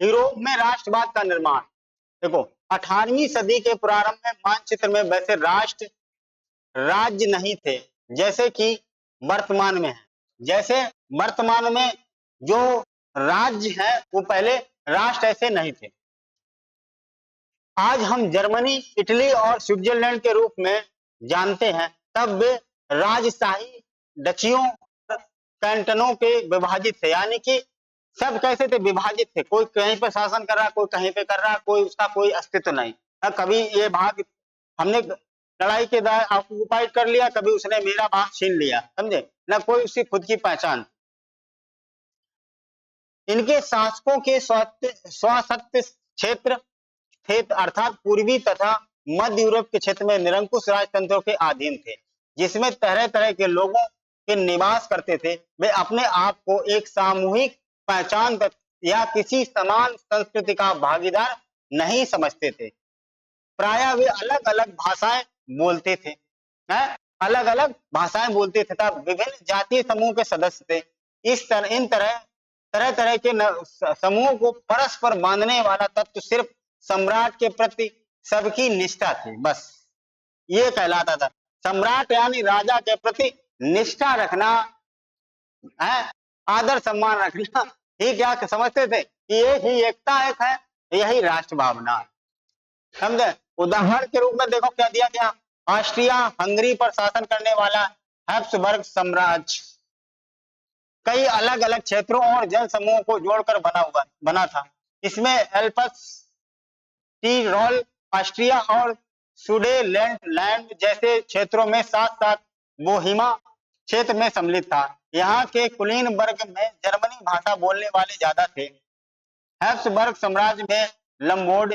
यूरोप में राष्ट्रवाद का निर्माण। देखो, 18वीं सदी के प्रारंभ में मानचित्र में वैसे राष्ट्र राज्य नहीं थे जैसे कि वर्तमान में है। जैसे वर्तमान में जो राज्य है वो पहले राष्ट्र ऐसे नहीं थे। आज हम जर्मनी, इटली और स्विट्जरलैंड के रूप में जानते हैं, तब वे राजशाही डचियों, कैंटनों के विभाजित थे। यानी कि सब कैसे थे? विभाजित थे। कोई कहीं पर शासन कर रहा, कोई कहीं पे कर रहा, कोई उसका कोई अस्तित्व नहीं। कभी ये भाग हमने लड़ाई के दौरान ऑक्युपाइड कर लिया, कभी उसने मेरा भाग छीन लिया, समझे ना? कोई उसकी खुद की पहचान। इनके शासकों के स्वायत्त क्षेत्र थे, अर्थात पूर्वी तथा मध्य यूरोप के क्षेत्र में निरंकुश राजतंत्रों के अधीन थे, जिसमें तरह तरह के लोगों के निवास करते थे। वे अपने आप को एक सामूहिक पहचान या किसी समान संस्कृति का भागीदार नहीं समझते थे। प्रायः वे अलग अलग भाषाएं बोलते थे, अलग अलग भाषाएं बोलते थे तथा विभिन्न जातीय समूह के सदस्य थे। इस तरह इन तरह तरह तरह के समूहों को परस्पर बांधने वाला तत्व सिर्फ सम्राट के प्रति सबकी निष्ठा थी, बस ये कहलाता था। सम्राट यानी राजा के प्रति निष्ठा रखना है, आदर सम्मान रखना ही क्या समझते थे कि ये ही एकता एक है, यही राष्ट्र भावना। समझे? उदाहरण के रूप में देखो क्या दिया गया। ऑस्ट्रिया हंगरी पर शासन करने वाला हैब्सबर्ग साम्राज्य कई अलग अलग क्षेत्रों और जन समूहों को जोड़कर बना था। इसमें एल्प्स, टीरोल, ऑस्ट्रिया और सुडेलैंड जैसे क्षेत्रों में साथ साथ बोहिमा क्षेत्र में सम्मिलित था। यहाँ के कुलीन वर्ग में जर्मनी भाषा बोलने वाले ज्यादा थे। हैब्सबर्ग साम्राज्य में लम्बोर्ड,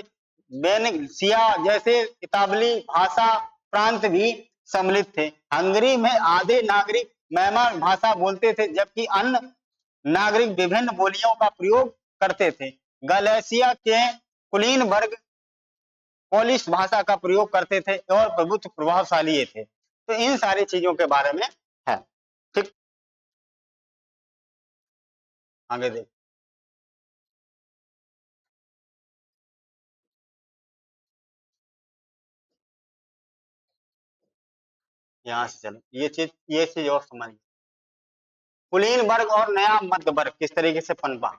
वेनेसिया जैसे इतालवी भाषा प्रांत भी सम्मिलित थे। हंगरी में आधे नागरिक मैमर भाषा बोलते थे, जबकि अन्य नागरिक विभिन्न बोलियों का प्रयोग करते थे। गलेशिया के कुलीन वर्ग पोलिश भाषा का प्रयोग करते थे और प्रभुत्व प्रभावशाली थे। तो इन सारी चीजों के बारे में है। ठीक, आगे देख। यहाँ से चलो, ये चीज और समझ। कुलीन वर्ग और नया मध्य वर्ग किस तरीके से पनपा।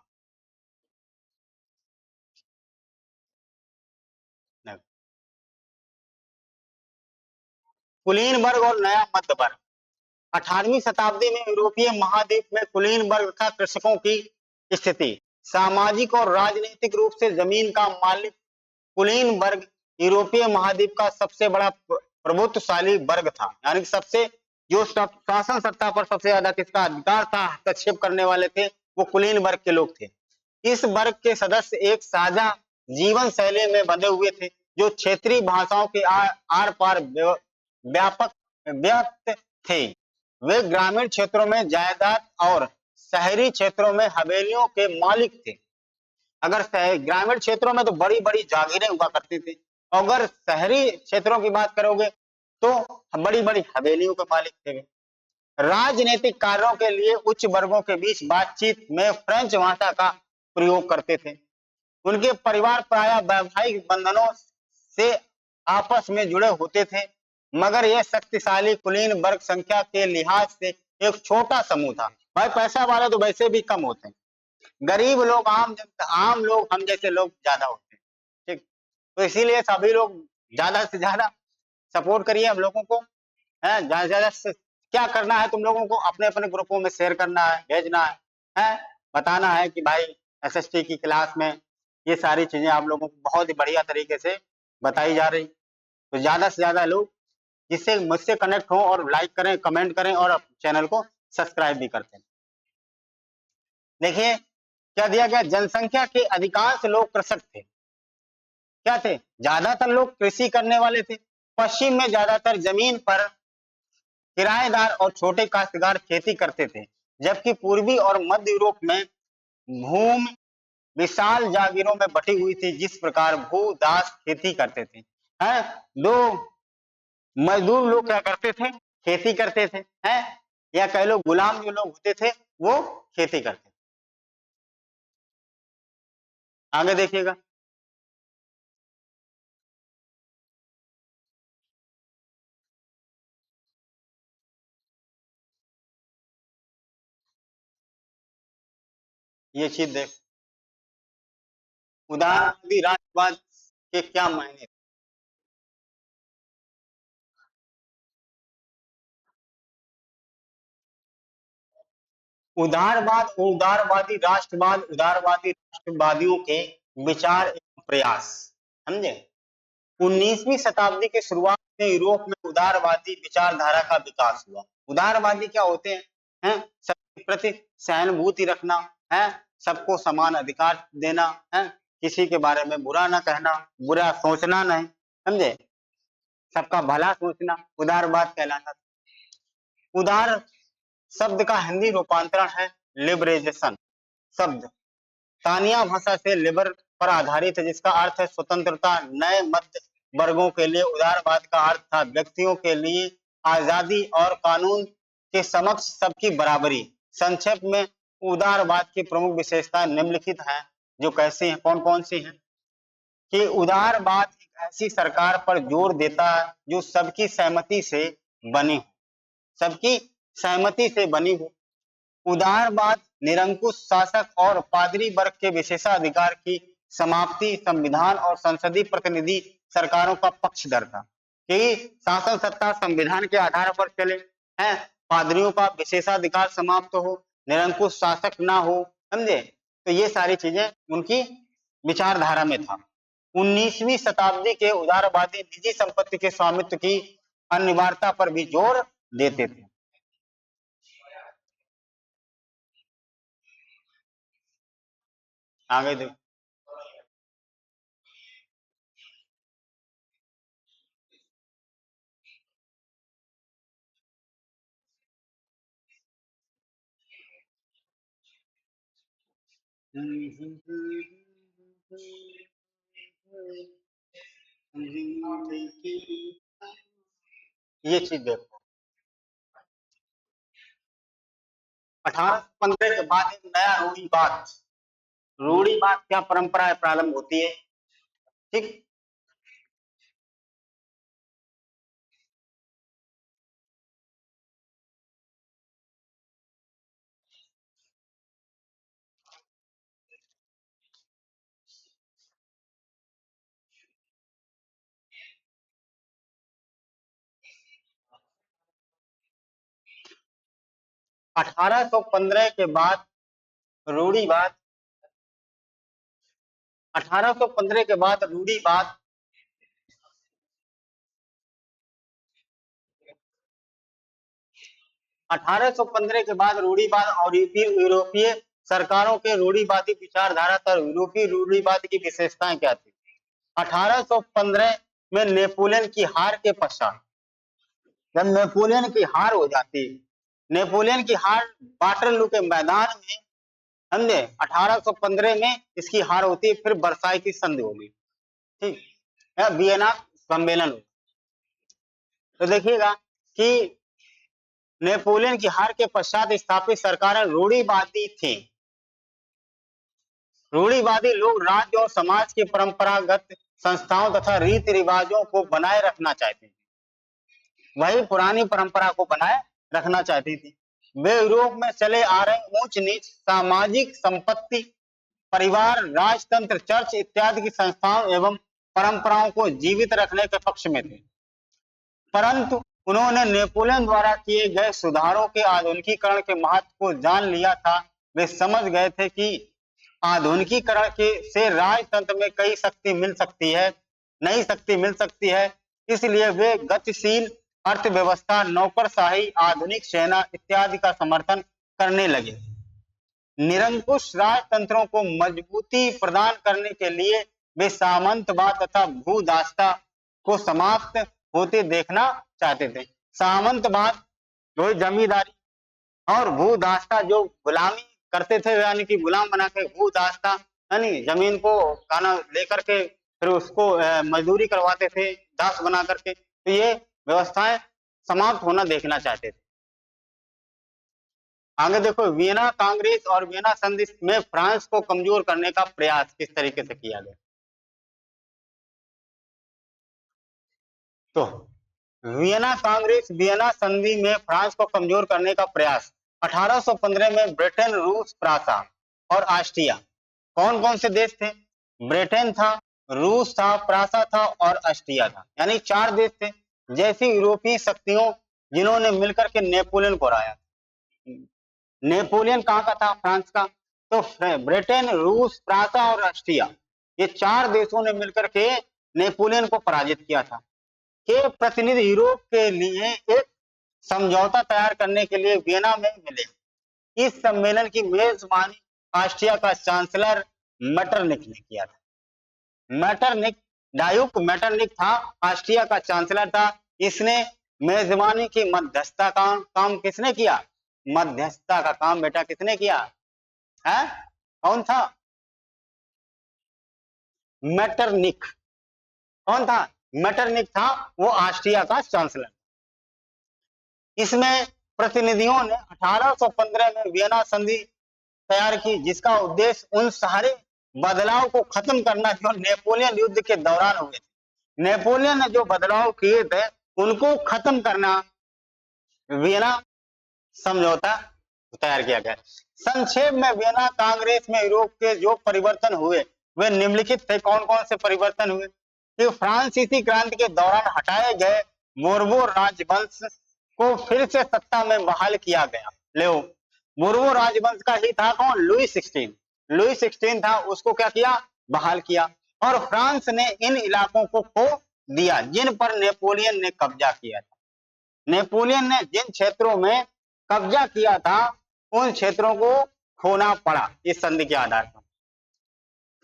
कुलीन वर्ग और नया मध्य वर्ग। 18वीं शताब्दी में यूरोपीय महाद्वीप में कुलीन वर्ग का कृषकों की स्थिति। सामाजिक और राजनीतिक रूप से जमीन का मालिक कुलीन वर्ग यूरोपीय महाद्वीप का सबसे बड़ा प्रभुत्वशाली वर्ग था। यानी सबसे जो शासन सत्ता पर सबसे ज्यादा किसका अधिकार था, हस्तक्षेप करने वाले थे, वो कुलीन वर्ग के लोग थे। इस वर्ग के सदस्य एक साझा जीवन शैली में बंधे हुए थे, जो क्षेत्रीय भाषाओं के आर पार व्यापक व्यक्त थे। वे ग्रामीण क्षेत्रों में जायदाद और शहरी क्षेत्रों में हवेलियों के मालिक थे। अगर ग्रामीण क्षेत्रों में तो बड़ी बड़ी जागीरें हुआ करती थी, अगर शहरी क्षेत्रों की बात करोगे तो बड़ी बड़ी हवेलियों के मालिक थे। राजनीतिक कार्यों के लिए उच्च वर्गों के बीच बातचीत में फ्रेंच भाषा का प्रयोग करते थे। उनके परिवार प्रायः वैवाहिक बंधनों से आपस में जुड़े होते थे, मगर यह शक्तिशाली कुलीन वर्ग संख्या के लिहाज से एक छोटा समूह था। भाई पैसा वाले तो वैसे भी कम होते हैं, गरीब लोग, आम लोग, हम जैसे लोग ज्यादा होते हैं। ठीक, तो इसीलिए सभी लोग ज्यादा से ज्यादा सपोर्ट करिए हम लोगों को, है ज्यादा से ज्यादा। क्या करना है तुम लोगों को? अपने अपने ग्रुपों में शेयर करना है, भेजना है, बताना है कि भाई एसएसटी की क्लास में ये सारी चीजें आप लोगों को बहुत ही बढ़िया तरीके से बताई जा रही। तो ज्यादा से ज्यादा लोग जिससे मुझसे कनेक्ट हो और लाइक करें, कमेंट करें और चैनल को सब्सक्राइब भी करते हैं। देखिए क्या दिया गया। जनसंख्या के अधिकांश लोग कृषक थे। क्या थे? ज्यादातर लोग कृषि करने वाले थे। पश्चिम में ज्यादातर जमीन पर किराएदार और छोटे काश्तकार खेती करते थे। जबकि पूर्वी और मध्य यूरोप में भूमि विशाल जागीरों में बटी हुई थी। जिस प्रकार भूदास खेती करते थे, हैं, दो मजदूर लोग क्या करते थे, खेती करते थे, हैं, या कह लो गुलाम जो लोग होते थे वो खेती करते थे। आगे देखिएगा, ये चीज देख, उदारवादी राष्ट्रवाद के क्या मायने। उदारवाद, उदारवादी राष्ट्रवादियों के विचार एवं प्रयास, समझे। 19वीं शताब्दी के शुरुआत में यूरोप में उदारवादी विचारधारा का विकास हुआ। उदारवादी क्या होते हैं, हैं, सबके प्रति सहानुभूति रखना है, सबको समान अधिकार देना है, किसी के बारे में बुरा ना कहना, बुरा सोचना नहीं, समझे, सबका भला सोचना उदारवाद कहलाता। उदार शब्द का हिंदी रूपांतरण है लिबरेशन शब्द, तानिया भाषा से लिबर पर आधारित है, जिसका अर्थ है स्वतंत्रता। नए मध्य वर्गों के लिए उदारवाद का अर्थ था व्यक्तियों के लिए आजादी और कानून के समक्ष सबकी बराबरी। संक्षेप में उदारवाद की प्रमुख विशेषताएं निम्नलिखित हैं, जो कैसी हैं, कौन कौन सी हैं, कि उदारवाद एक ऐसी सरकार पर जोर देता है जो सबकी सहमति से बनी हो, सबकी सहमति से बनी हो। उदारवाद निरंकुश शासक और पादरी वर्ग के विशेषाधिकार की समाप्ति, संविधान और संसदीय प्रतिनिधि सरकारों का पक्षधर था कि शासन सत्ता संविधान के आधार पर चले, हैं, पादरियों का विशेषाधिकार समाप्त हो, निरंकुश शासक ना हो, समझे। तो ये सारी चीजें उनकी विचारधारा में था। 19वीं शताब्दी के उदारवादी निजी संपत्ति के स्वामित्व की अनिवार्यता पर भी जोर देते थे। आगे देखो, ये चीज देखो, 1815 के बाद एक नया रूढ़िवाद क्या परंपरा प्रारंभ होती है, ठीक। 1815 के बाद रूढ़िवाद 1815 के बाद रूढ़िवाद 1815 के बाद रूढ़िवाद और यूरोपीय सरकारों के रूढ़िवादी विचारधारा पर यूरोपीय रूढ़िवाद की विशेषताएं क्या थी। 1815 में नेपोलियन की हार के पश्चात, जब नेपोलियन की हार हो जाती, नेपोलियन की हार वाटरलू के मैदान में, समझे, 1815 में इसकी हार होती है, फिर वर्साई की संधि होगी, ठीक, या वियना सम्मेलन होगा। तो देखिएगा कि नेपोलियन की हार के पश्चात स्थापित सरकारें रूढ़िवादी थी। रूढ़िवादी लोग राज्य और समाज की परंपरागत संस्थाओं तथा रीति रिवाजों को बनाए रखना चाहते थे, वही पुरानी परंपरा को बनाए रखना चाहती थी। वे यूरोप में चले आ रहे ऊंच नीच, सामाजिक संपत्ति, परिवार, राजतंत्र, चर्च इत्यादि की संस्थाओं एवं परंपराओं को जीवित रखने के पक्ष में थे। परंतु उन्होंने नेपोलियन द्वारा किए गए सुधारों के आधुनिकीकरण के महत्व को जान लिया था। वे समझ गए थे कि आधुनिकीकरण के से राजतंत्र में कई शक्ति मिल सकती है, नई शक्ति मिल सकती है। इसलिए वे गतिशील अर्थव्यवस्था, नौकरशाही, आधुनिक सेना इत्यादि का समर्थन करने लगे। निरंकुश राजतंत्रों को मजबूती प्रदान करने के लिए वे सामंतवाद तथा भूदासता को समाप्त होते देखना चाहते थे। सामंतवाद, वही जमींदारी, और भूदास्ता जो गुलामी करते थे, यानी कि गुलाम बना के भूदास्ता, यानी जमीन को काना लेकर के फिर उसको मजदूरी करवाते थे दास बना करके, तो ये व्यवस्थाएं समाप्त होना देखना चाहते थे। आगे देखो, वियना कांग्रेस और वियना संधि में फ्रांस को कमजोर करने का प्रयास किस तरीके से किया गया। तो वियना कांग्रेस वियना संधि में फ्रांस को कमजोर करने का प्रयास 1815 में ब्रिटेन, रूस, फ्रांसा और ऑस्ट्रिया, कौन कौन से देश थे? ब्रिटेन था, रूस था, फ्रांसा था और ऑस्ट्रिया था, यानी 4 देश थे जैसी यूरोपीय शक्तियों जिन्होंने मिलकर के नेपोलियन को हराया। नेपोलियन कहाँ का था? फ्रांस का। तो ब्रिटेन, रूस, फ्रांसा और ऑस्ट्रिया, ये 4 देशों ने मिलकर के नेपोलियन को पराजित किया था। के प्रतिनिधि यूरोप के लिए एक समझौता तैयार करने के लिए वियना में मिले। इस सम्मेलन की मेजबानी ऑस्ट्रिया का चांसलर मेटरनिक ने किया था। मेटरनिक, डायूक मेटरनिक था, ऑस्ट्रिया का चांसलर था। इसने मेजबानी की मध्यस्थता का काम किसने किया? मध्यस्थता का काम बेटा किसने किया है? कौन था? मेटरनिक। कौन था? मेटरनिक था, वो ऑस्ट्रिया का चांसलर। इसमें प्रतिनिधियों ने 1815 में वियना संधि तैयार की, जिसका उद्देश्य उन सारे बदलाव को खत्म करना जो नेपोलियन युद्ध के दौरान हुए थे। नेपोलियन ने जो बदलाव किए थे उनको खत्म करना वियना समझौता तैयार किया गया। संक्षेप में वियना कांग्रेस में यूरोप के जो परिवर्तन हुए वे निम्नलिखित थे। कौन कौन से परिवर्तन हुए? कि फ्रांसीसी क्रांति के दौरान हटाए गए बोर्बो राजवंश को फिर से सत्ता में बहाल किया गया। ले बोर्बो राजवंश का ही था कौन? लुई 16। लुई 16 था, उसको क्या किया? बहाल किया। और फ्रांस ने इन इलाकों को खो दिया जिन पर नेपोलियन ने कब्जा किया था। नेपोलियन ने जिन क्षेत्रों में कब्जा किया था उन क्षेत्रों को खोना पड़ा इस संधि के आधार पर।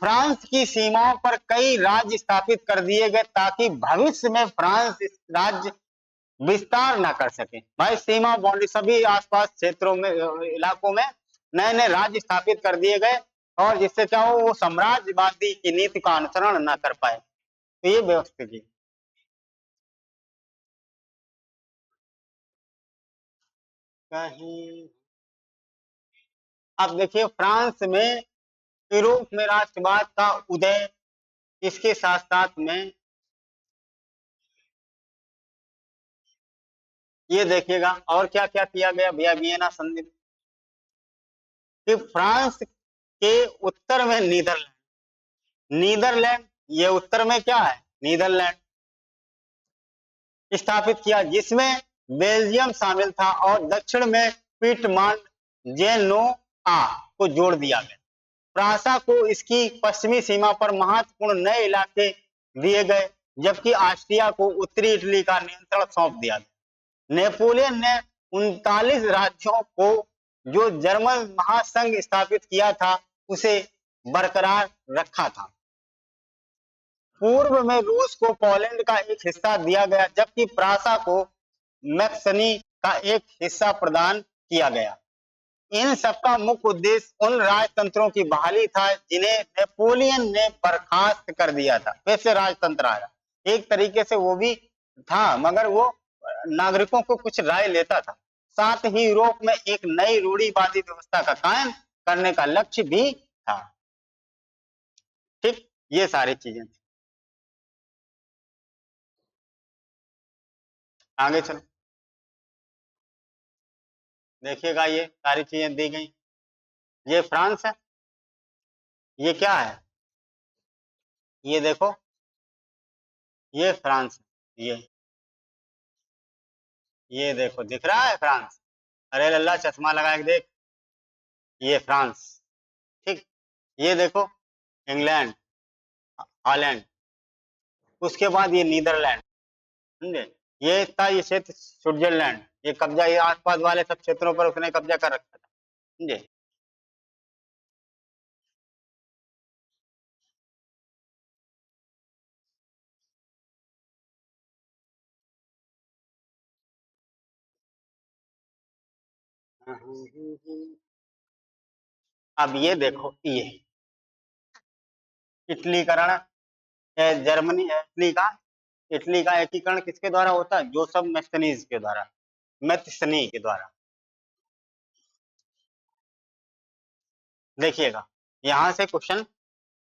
फ्रांस की सीमाओं पर कई राज्य स्थापित कर दिए गए ताकि भविष्य में फ्रांस इस राज्य विस्तार ना कर सके। भाई सीमा बाउंड्री सभी आसपास क्षेत्रों में इलाकों में नए नए राज्य स्थापित कर दिए गए और जिससे क्या हो, वो साम्राज्यवादी की नीति का अनुसरण ना कर पाए, तो ये व्यवस्था की। कहीं अब देखिए, फ्रांस में यूरोप में राष्ट्रवाद का उदय, इसके साथ साथ में ये देखिएगा और क्या क्या किया गया भैया वियना संधि कि फ्रांस के उत्तर में नीदरलैंड, नीदरलैंड ये उत्तर में क्या है? नीदरलैंड स्थापित किया जिसमें बेल्जियम शामिल था और दक्षिण में पिटमान जेनोआ को जोड़ दिया गया। फ्रांसा को इसकी पश्चिमी सीमा पर महत्वपूर्ण नए इलाके दिए गए जबकि ऑस्ट्रिया को उत्तरी इटली का नियंत्रण सौंप दिया गया। नेपोलियन ने 39 राज्यों को जो जर्मन महासंघ स्थापित किया था उसे बरकरार रखा था। पूर्व में रूस को पोलैंड का एक हिस्सा दिया गया जबकि फ्रांसा को मैक्सनी का एक हिस्सा प्रदान किया गया। इन सबका मुख्य उद्देश्य उन राजतंत्रों की बहाली था जिन्हें नेपोलियन ने बर्खास्त कर दिया था। वैसे राजतंत्र आया एक तरीके से वो भी था मगर वो नागरिकों को कुछ राय लेता था। साथ ही यूरोप में एक नई रूढ़िवादी व्यवस्था का कायम करने का लक्ष्य भी था। ठीक, ये सारी चीजें थी। आगे चलो, देखिएगा ये सारी चीजें दी गई। ये फ्रांस है, ये क्या है? ये देखो, ये फ्रांस है। ये देखो दिख रहा है फ्रांस? अरे लल्ला चश्मा लगा के देख, ये फ्रांस। ठीक, ये देखो इंग्लैंड, हॉलैंड, उसके बाद ये नीदरलैंड, समझे? ये था ये क्षेत्र स्विट्जरलैंड, ये कब्जा ये आसपास वाले सब क्षेत्रों पर उसने कब्जा कर रखा था, समझे? अब ये देखो, ये इटलीकरण, जर्मनी, इटली का एकीकरण किसके द्वारा होता है? जोसेफ मैस्थिनीज के द्वारा, मैथिस्नी के द्वारा। देखिएगा, यहाँ से क्वेश्चन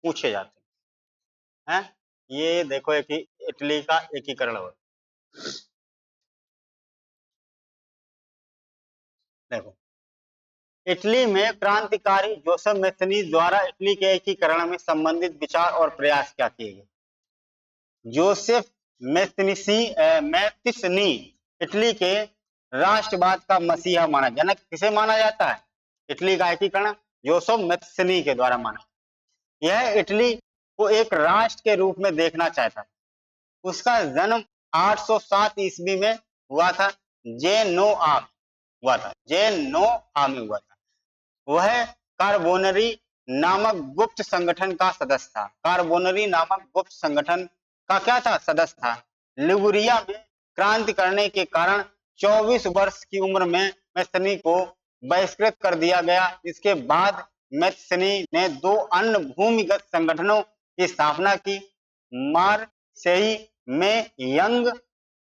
पूछे जाते हैं। ये देखो, इटली का एकीकरण हो, देखो इटली में क्रांतिकारी जोसेफ मैथिनीज द्वारा इटली के एकीकरण में संबंधित विचार और प्रयास क्या किए गए? जोसेफ मैथिस्नी इटली के राष्ट्रवाद का मसीहा माना, जनक किसे माना जाता है? इटली का एकीकरण जोसेफ मैथिस्नी के द्वारा माना। यह इटली को एक राष्ट्र के रूप में देखना चाहता था। उसका जन्म 807 ईस्वी में हुआ था, जेनोआ हुआ था, जेनोआ में हुआ था। वह कार्बोनरी नामक गुप्त संगठन का सदस्य था। कार्बोनरी नामक गुप्त संगठन का क्या था? सदस्य था। लिगुरिया में क्रांति करने के कारण 24 वर्ष की उम्र में मैथिनी को बहिष्कृत कर दिया गया। इसके बाद मैथिनी ने दो अन्य भूमिगत संगठनों की स्थापना की। मार्सेई में यंग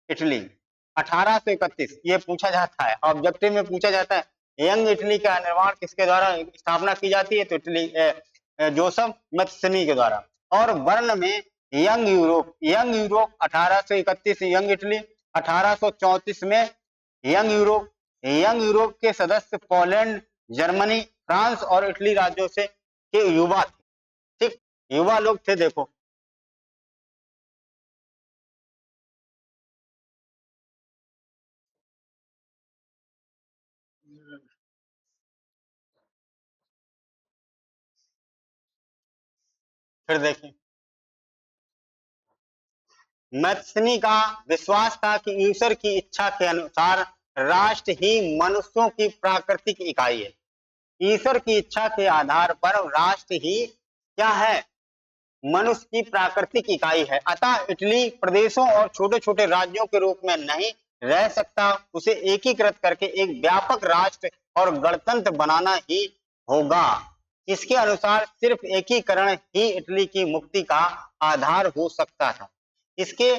इटली 1831, ये पूछा जाता है, ऑब्जेक्टिव में पूछा जाता है, यंग इटली का निर्माण किसके द्वारा स्थापना की जाती है? तो इटली जोसेफ मैथिस्नी के द्वारा। और बर्न में यंग यूरोप 1831, यंग इटली 1834 में यंग यूरोप के सदस्य पोलैंड, जर्मनी, फ्रांस और इटली राज्यों से के युवा थे। ठीक, युवा लोग थे। देखो फिर देखिए, मैथिनी का विश्वास था कि ईश्वर की इच्छा के अनुसार राष्ट्र ही मनुष्यों की प्राकृतिक इकाई है। ईश्वर की इच्छा के आधार पर राष्ट्र ही क्या है? मनुष्य की प्राकृतिक इकाई है। अतः इटली प्रदेशों और छोटे छोटे राज्यों के रूप में नहीं रह सकता। उसे एकीकृत करके एक व्यापक राष्ट्र और गणतंत्र बनाना ही होगा। इसके अनुसार सिर्फ एकीकरण ही इटली की मुक्ति का आधार हो सकता था। इसके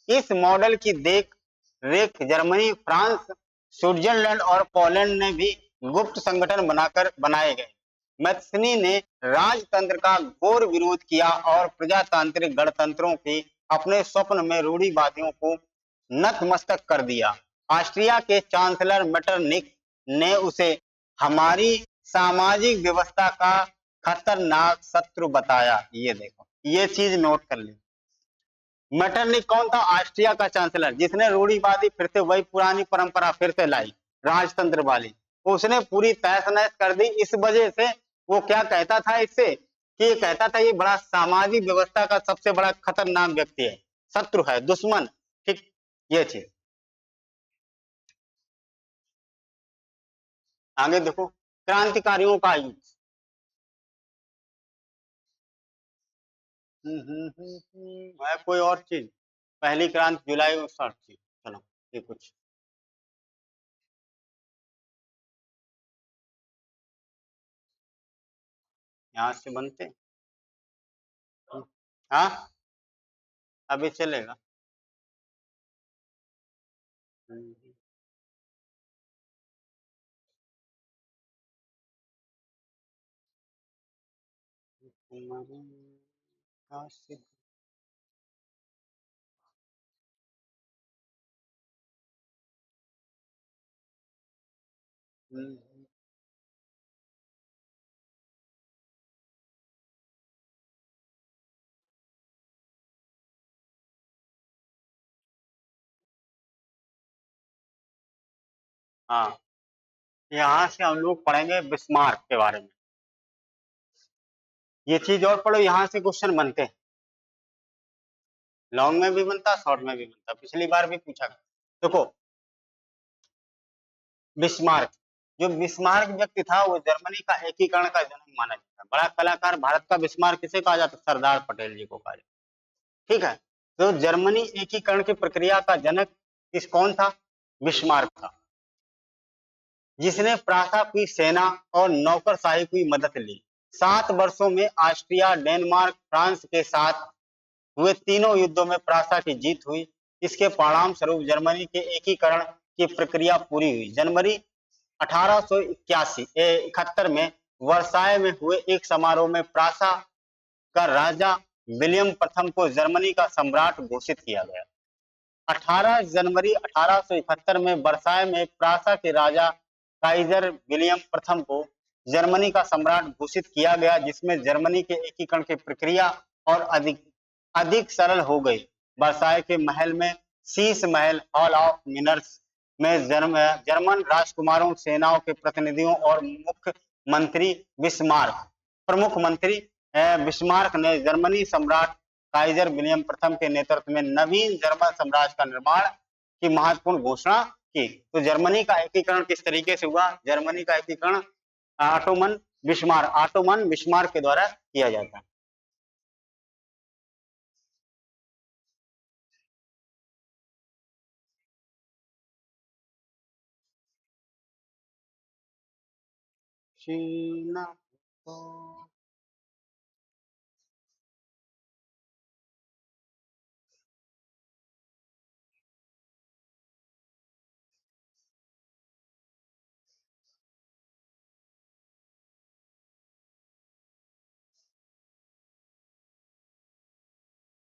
इस मॉडल की देख रेख जर्मनी, फ्रांस, स्विट्जरलैंड और पोलैंड ने भी गुप्त संगठन बनाए गए। मैथिनी ने राजतंत्र का घोर विरोध किया और प्रजातांत्रिक गणतंत्रों के अपने स्वप्न में रूढ़िवादियों को नतमस्तक कर दिया। ऑस्ट्रिया के चांसलर मेटरनिक ने उसे हमारी सामाजिक व्यवस्था का खतरनाक शत्रु बताया। ये देखो, ये चीज नोट कर ली। मेटरनिक कौन था? ऑस्ट्रिया का चांसलर, जिसने रूढ़िवादी फिर से वही पुरानी परंपरा फिर से लाई, राजतंत्र वाली। उसने पूरी तहस नहस कर दी। इस वजह से वो क्या कहता था इससे, कि ये कहता था ये बड़ा सामाजिक व्यवस्था का सबसे बड़ा खतरनाक व्यक्ति है, शत्रु है, दुश्मन। ठीक, ये चीज। आगे देखो, क्रांतिकारियों का युग। है कोई और चीज? पहली क्रांति जुलाई 1960 थी। चलो ये कुछ यहाँ से बनते। हाँ, अभी चलेगा। हाँ, यहाँ से हम लोग पढ़ेंगे बिस्मार्क के बारे में। ये चीज और पढ़ो, यहाँ से क्वेश्चन बनते हैं, लॉन्ग में भी बनता, शॉर्ट में भी बनता, पिछली बार भी पूछा। देखो, बिस्मार्क, जो बिस्मार्क व्यक्ति था वो जर्मनी का एकीकरण का जनक माना जाता है। बड़ा कलाकार भारत का बिस्मार्क किसे कहा जाता है? सरदार पटेल जी को कहा जाता है। ठीक है, तो जर्मनी एकीकरण की प्रक्रिया का जनक किस कौन था? बिस्मार्क था। जिसने प्रासा की सेना और नौकरशाही की मदद ली। 7 वर्षों में ऑस्ट्रिया, डेनमार्क, फ्रांस के साथ हुए तीनों युद्धों में प्रासा की जीत हुई। इसके परिणाम स्वरूप जर्मनी के एकीकरण की प्रक्रिया पूरी हुई। जनवरी 1881 में वर्साय में हुए एक समारोह में प्रासा का राजा विलियम प्रथम को जर्मनी का सम्राट घोषित किया गया। 18 जनवरी 1871 में वर्साय में प्रासा के राजा काइजर विलियम प्रथम को जर्मनी का सम्राट घोषित किया गया, जिसमें जर्मनी के एकीकरण की प्रक्रिया और अधिक अधिक सरल हो गई। वर्साय के महल में शीश महल हॉल ऑफ मिनर्स में जर्मन राजकुमारों, सेनाओं के प्रतिनिधियों और प्रमुख मंत्री बिस्मार्क ने जर्मनी सम्राट काइजर विलियम प्रथम के नेतृत्व में नवीन जर्मन साम्राज्य का निर्माण की महत्वपूर्ण घोषणा की। तो जर्मनी का एकीकरण किस तरीके से हुआ? जर्मनी का एकीकरण ऑटोमन बिस्मार्क के द्वारा किया जाता है। चीना तो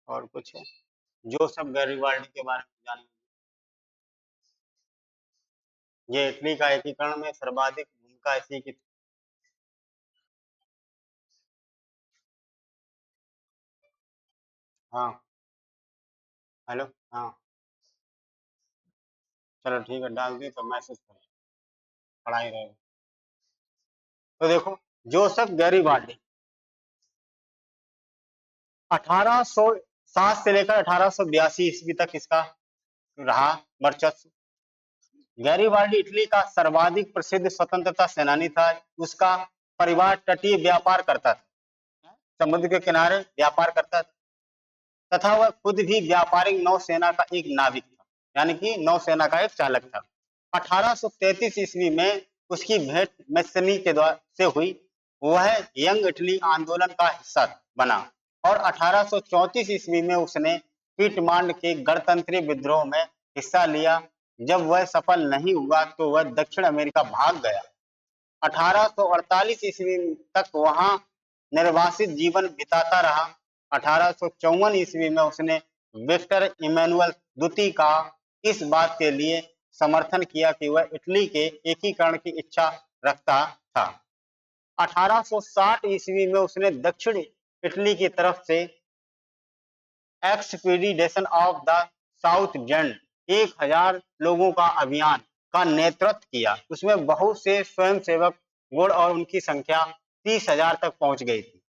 और कुछ है जोसेफ गैरिबाल्डी के बारे में जानिए। ये इटली का एकीकरण में सर्वाधिक भूमिका इसी की थी। हाँ, हेलो, हाँ, चलो ठीक है, डाल दी तो मैसेज करें, पढ़ाई रहेगा। तो देखो, जोसेफ गैरिबाल्डी 1807 से लेकर 1882 ईस्वी तक इसका रहा वर्चस्व। गैरिबाल्डी इटली का सर्वाधिक प्रसिद्ध स्वतंत्रता सेनानी था। उसका परिवार तटीय व्यापार करता था, समुद्र के किनारे व्यापार करता था, तथा वह खुद भी व्यापारिक नौसेना का एक नाविक था, यानी कि नौसेना का एक चालक था। 1833 ईस्वी में उसकी भेंट मैसनी के द्वारा से हुई। वह यंग इटली आंदोलन का हिस्सा बना और 1834 ईस्वी में उसने पीटमांड के गणतंत्री विद्रोह में हिस्सा लिया। जब वह सफल नहीं हुआ तो वह दक्षिण अमेरिका भाग गया। 1848 ईस्वी तक वहां निर्वासित जीवन बिताता रहा। 1854 ईस्वी में उसने विक्टर इमैनुअल द्वितीय का इस बात के लिए समर्थन किया कि वह इटली के एकीकरण की इच्छा रखता था। 1860 ईस्वी में उसने दक्षिण इटली की तरफ से expedition of the south gen 1000 लोगों का अभियान का नेतृत्व किया। उसमें बहुत से स्वयंसेवक गुण और उनकी संख्या 30,000 तक पहुंच गई थी।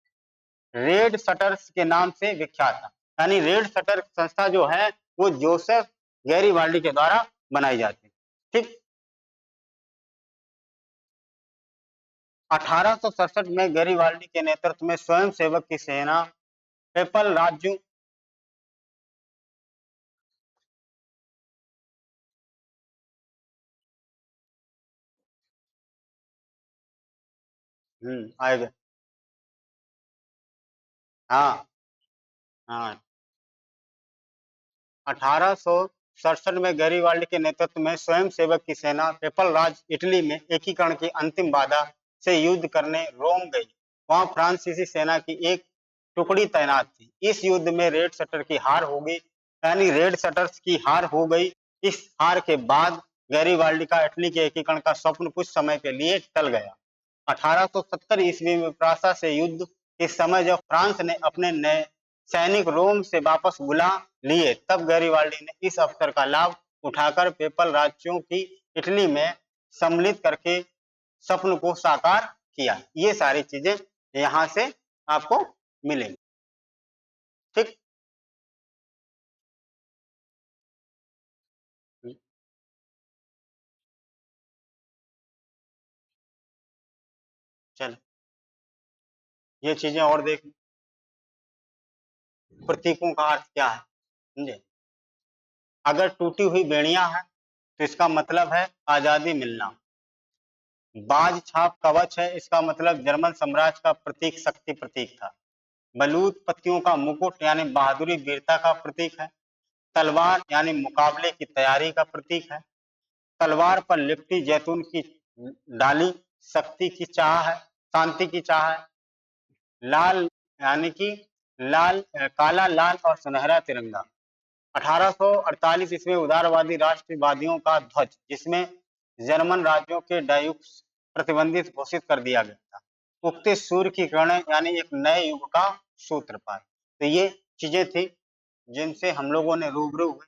रेड शटर्स के नाम से विख्यात था, यानी रेड शटर संस्था जो है वो जोसेफ गैरिबाल्डी के द्वारा बनाई जाती है। ठीक, 1867 में गैरिबाल्डी के नेतृत्व में स्वयंसेवक की सेना पेपल राज्यों आएगा। हाँ, हाँ, 1867 में गैरिबाल्डी के नेतृत्व में स्वयंसेवक की सेना पेपल राज इटली में एकीकरण की अंतिम बाधा से युद्ध करने रोम गई। वहां फ्रांसीसी सेना की एक टुकड़ी तैनात थी। इस युद्ध में रेड शटर की हार हो गई, यानी रेड शटर्स की हार हो गई। इस हार के बाद गैरिबाल्डी का इटली के एकीकरण का स्वप्न कुछ समय के लिए टल गया। 1870 ईस्वी में प्रासा से युद्ध के समय जब फ्रांस ने अपने नए सैनिक रोम से वापस बुला लिए, तब गैरिबाल्डी ने इस अवसर का लाभ उठाकर पेपल राज्यों की इटली में सम्मिलित करके स्वप्न को साकार किया। ये सारी चीजें यहाँ से आपको मिलेंगी। ठीक, चल ये चीजें और देख। प्रतीकों का अर्थ क्या है समझे? अगर टूटी हुई बेड़ियां हैं तो इसका मतलब है आजादी मिलना। बाज छाप कवच है, इसका मतलब जर्मन साम्राज्य का प्रतीक, शक्ति प्रतीक था। बलूत पत्तियों का मुकुट यानी बहादुरी वीरता का प्रतीक है। तलवार यानी मुकाबले की तैयारी का प्रतीक है। तलवार पर लिपटी जैतून की डाली शक्ति की चाह है, शांति की चाह है। लाल यानी कि काला, लाल और सुनहरा तिरंगा। 1848 ईस्वी में उदारवादी राष्ट्रवादियों का ध्वज, जिसमें जर्मन राज्यों के डायूक्स प्रतिबंधित घोषित कर दिया गया था। उगते सूर्य की किरणें यानी एक नए युग का सूत्रपात। तो ये चीजें थी जिनसे हम लोगों ने रूबरू हुए।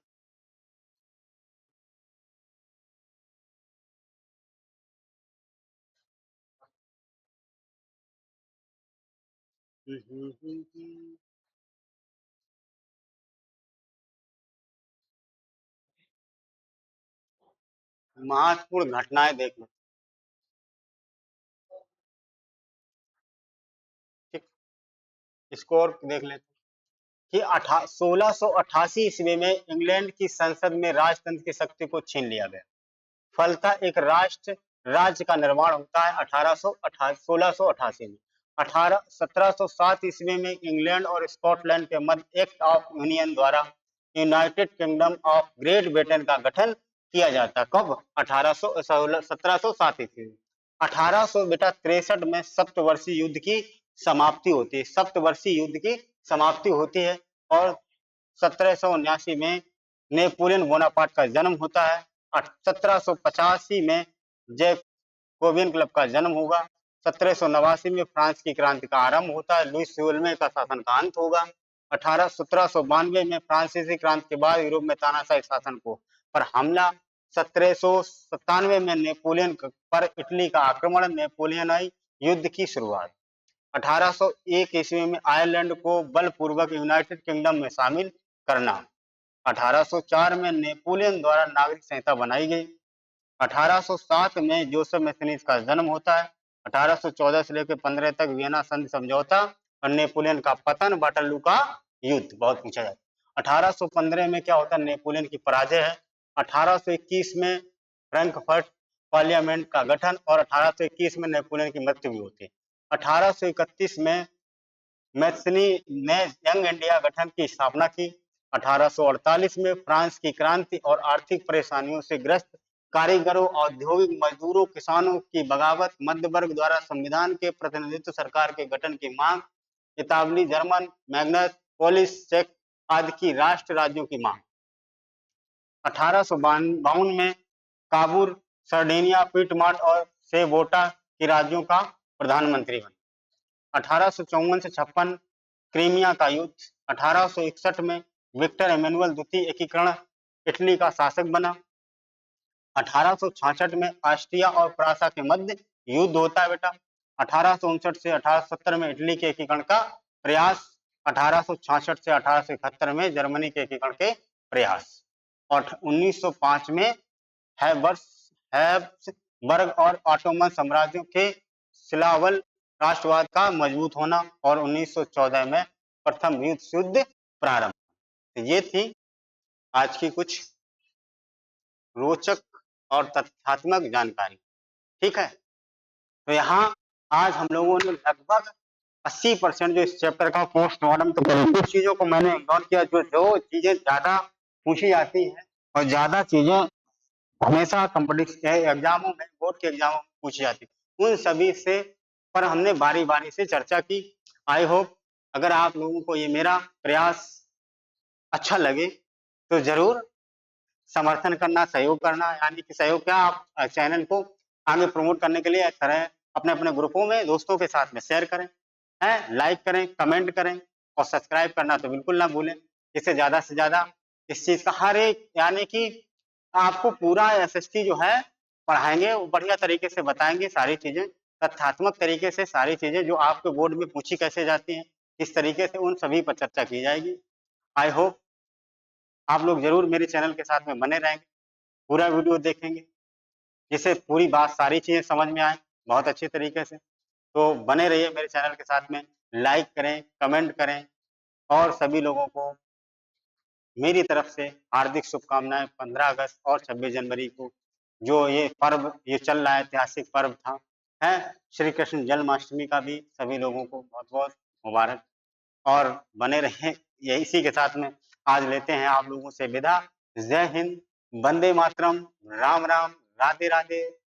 महत्वपूर्ण घटनाएं देख लो। ठीक, इसको और देख लेते कि 1688 ईस्वी में इंग्लैंड की संसद में राजतंत्र की शक्ति को छीन लिया गया। फलतः एक राष्ट्र राज्य का निर्माण होता है 1688 में। 1707 ईस्वी में इंग्लैंड और स्कॉटलैंड के मध्य एक्ट ऑफ यूनियन द्वारा United kingdom of great Britain का गठन किया जाता है। कब? 1707 ईस्वी में। 1800 बेटा 63 में सप्तवर्षीय युद्ध की समाप्ति होती है। सप्तवर्षीय युद्ध की समाप्ति होती है और 1779 में नेपोलियन बोनापार्ट का जन्म होता है। 1785 में जैकोबियन क्लब का जन्म होगा। 1789 में फ्रांस की क्रांति का आरंभ होता है। लुईस विल्मे का शासन का अंत होगा। 1792 में फ्रांसीसी क्रांति के बाद यूरोप में तानाशाही शासन को पर हमला। 1797 में नेपोलियन पर इटली का आक्रमण, नेपोलियनाई युद्ध की शुरुआत। 1801 ईस्वी में आयरलैंड को बलपूर्वक यूनाइटेड किंगडम में शामिल करना। 1804 में नेपोलियन द्वारा नागरिक संहिता बनाई गई। 1807 में जोसेफ मैथनीज का जन्म होता है। 1814 से लेकर 15 तक वियना संधि समझौता और नेपोलियन का पतन, वाटरलू का युद्ध बहुत पूछा जाता है। 1815 में क्या होता है? नेपोलियन की पराजय है। 1821 में फ्रैंकफर्ट पार्लियामेंट का गठन और 1821 में नेपोलियन की मृत्यु भी होती है। 1831 में मैथनी ने यंग इंडिया गठन की स्थापना की। 1848 में फ्रांस की क्रांति और आर्थिक परेशानियों से ग्रस्त कारीगरों, औद्योगिक मजदूरों, किसानों की बगावत, मध्य वर्ग द्वारा संविधान के प्रतिनिधित्व सरकार के गठन की मांग, इतालवी, जर्मन, मैग्नस, पोलिश, चेक आदि की राष्ट्र राज्यों की मांग। 1852 में काबूल, सर्डिनिया, पीटमार्ट और सेबोटा के राज्यों का प्रधानमंत्री बना। 1854 से 56 क्रीमिया का युद्ध। 1861 में विक्टर एमेनुअल द्वितीय एकीकरण इटली का शासक बना। 1866 में ऑस्ट्रिया और प्रासा के मध्य युद्ध होता है बेटा। 1859 से 1870 में इटली के एकीकरण का प्रयास। 1866 से 1871 में जर्मनी के एकीकरण के प्रयास और 1905 में हैब्सबर्ग और ऑटोमन साम्राज्यों के स्लावल राष्ट्रवाद का मजबूत होना और 1914 में प्रथम विश्व युद्ध प्रारंभ। तो ये थी आज की कुछ रोचक और तथ्यात्मक जानकारी। ठीक है, तो यहाँ आज हम लोगों ने लगभग 80% जो इस चैप्टर का पोस्टमार्टम तो कुछ चीजों को मैंने इग्नोर किया, जो चीजें ज्यादा पूछी जाती हैं और ज्यादा चीजें हमेशा कॉम्पिटिशन एग्जामों में, बोर्ड के एग्जामों में पूछी जाती है, उन सभी से पर हमने बारी बारी से चर्चा की। आई होप अगर आप लोगों को ये मेरा प्रयास अच्छा लगे तो जरूर समर्थन करना, सहयोग करना, यानी कि सहयोग क्या, आप चैनल को आगे प्रमोट करने के लिए करें, अपने अपने ग्रुपों में दोस्तों के साथ में शेयर करें, है लाइक करें, कमेंट करें और सब्सक्राइब करना तो बिल्कुल ना भूलें, जिससे ज्यादा से ज्यादा इस चीज का हर एक, यानी कि आपको पूरा एसएसटी जो है पढ़ाएंगे, वो बढ़िया तरीके से बताएंगे सारी चीजें, तथ्यात्मक तरीके से सारी चीजें जो आपके बोर्ड में पूछी कैसे जाती हैं, इस तरीके से उन सभी पर चर्चा की जाएगी। आई होप आप लोग जरूर मेरे चैनल के साथ में बने रहेंगे, पूरा वीडियो देखेंगे, जिससे पूरी बात सारी चीजें समझ में आए बहुत अच्छे तरीके से। तो बने रहिए मेरे चैनल के साथ में, लाइक करें, कमेंट करें और सभी लोगों को मेरी तरफ से हार्दिक शुभकामनाएं 15 अगस्त और 26 जनवरी को जो ये पर्व ये चल रहा है, ऐतिहासिक पर्व था, है श्री कृष्ण जन्माष्टमी का भी सभी लोगों को बहुत-बहुत मुबारक और बने रहें ये इसी के साथ में आज लेते हैं आप लोगों से विदा। जय हिंद, वंदे मातरम, राम राम, राधे राधे।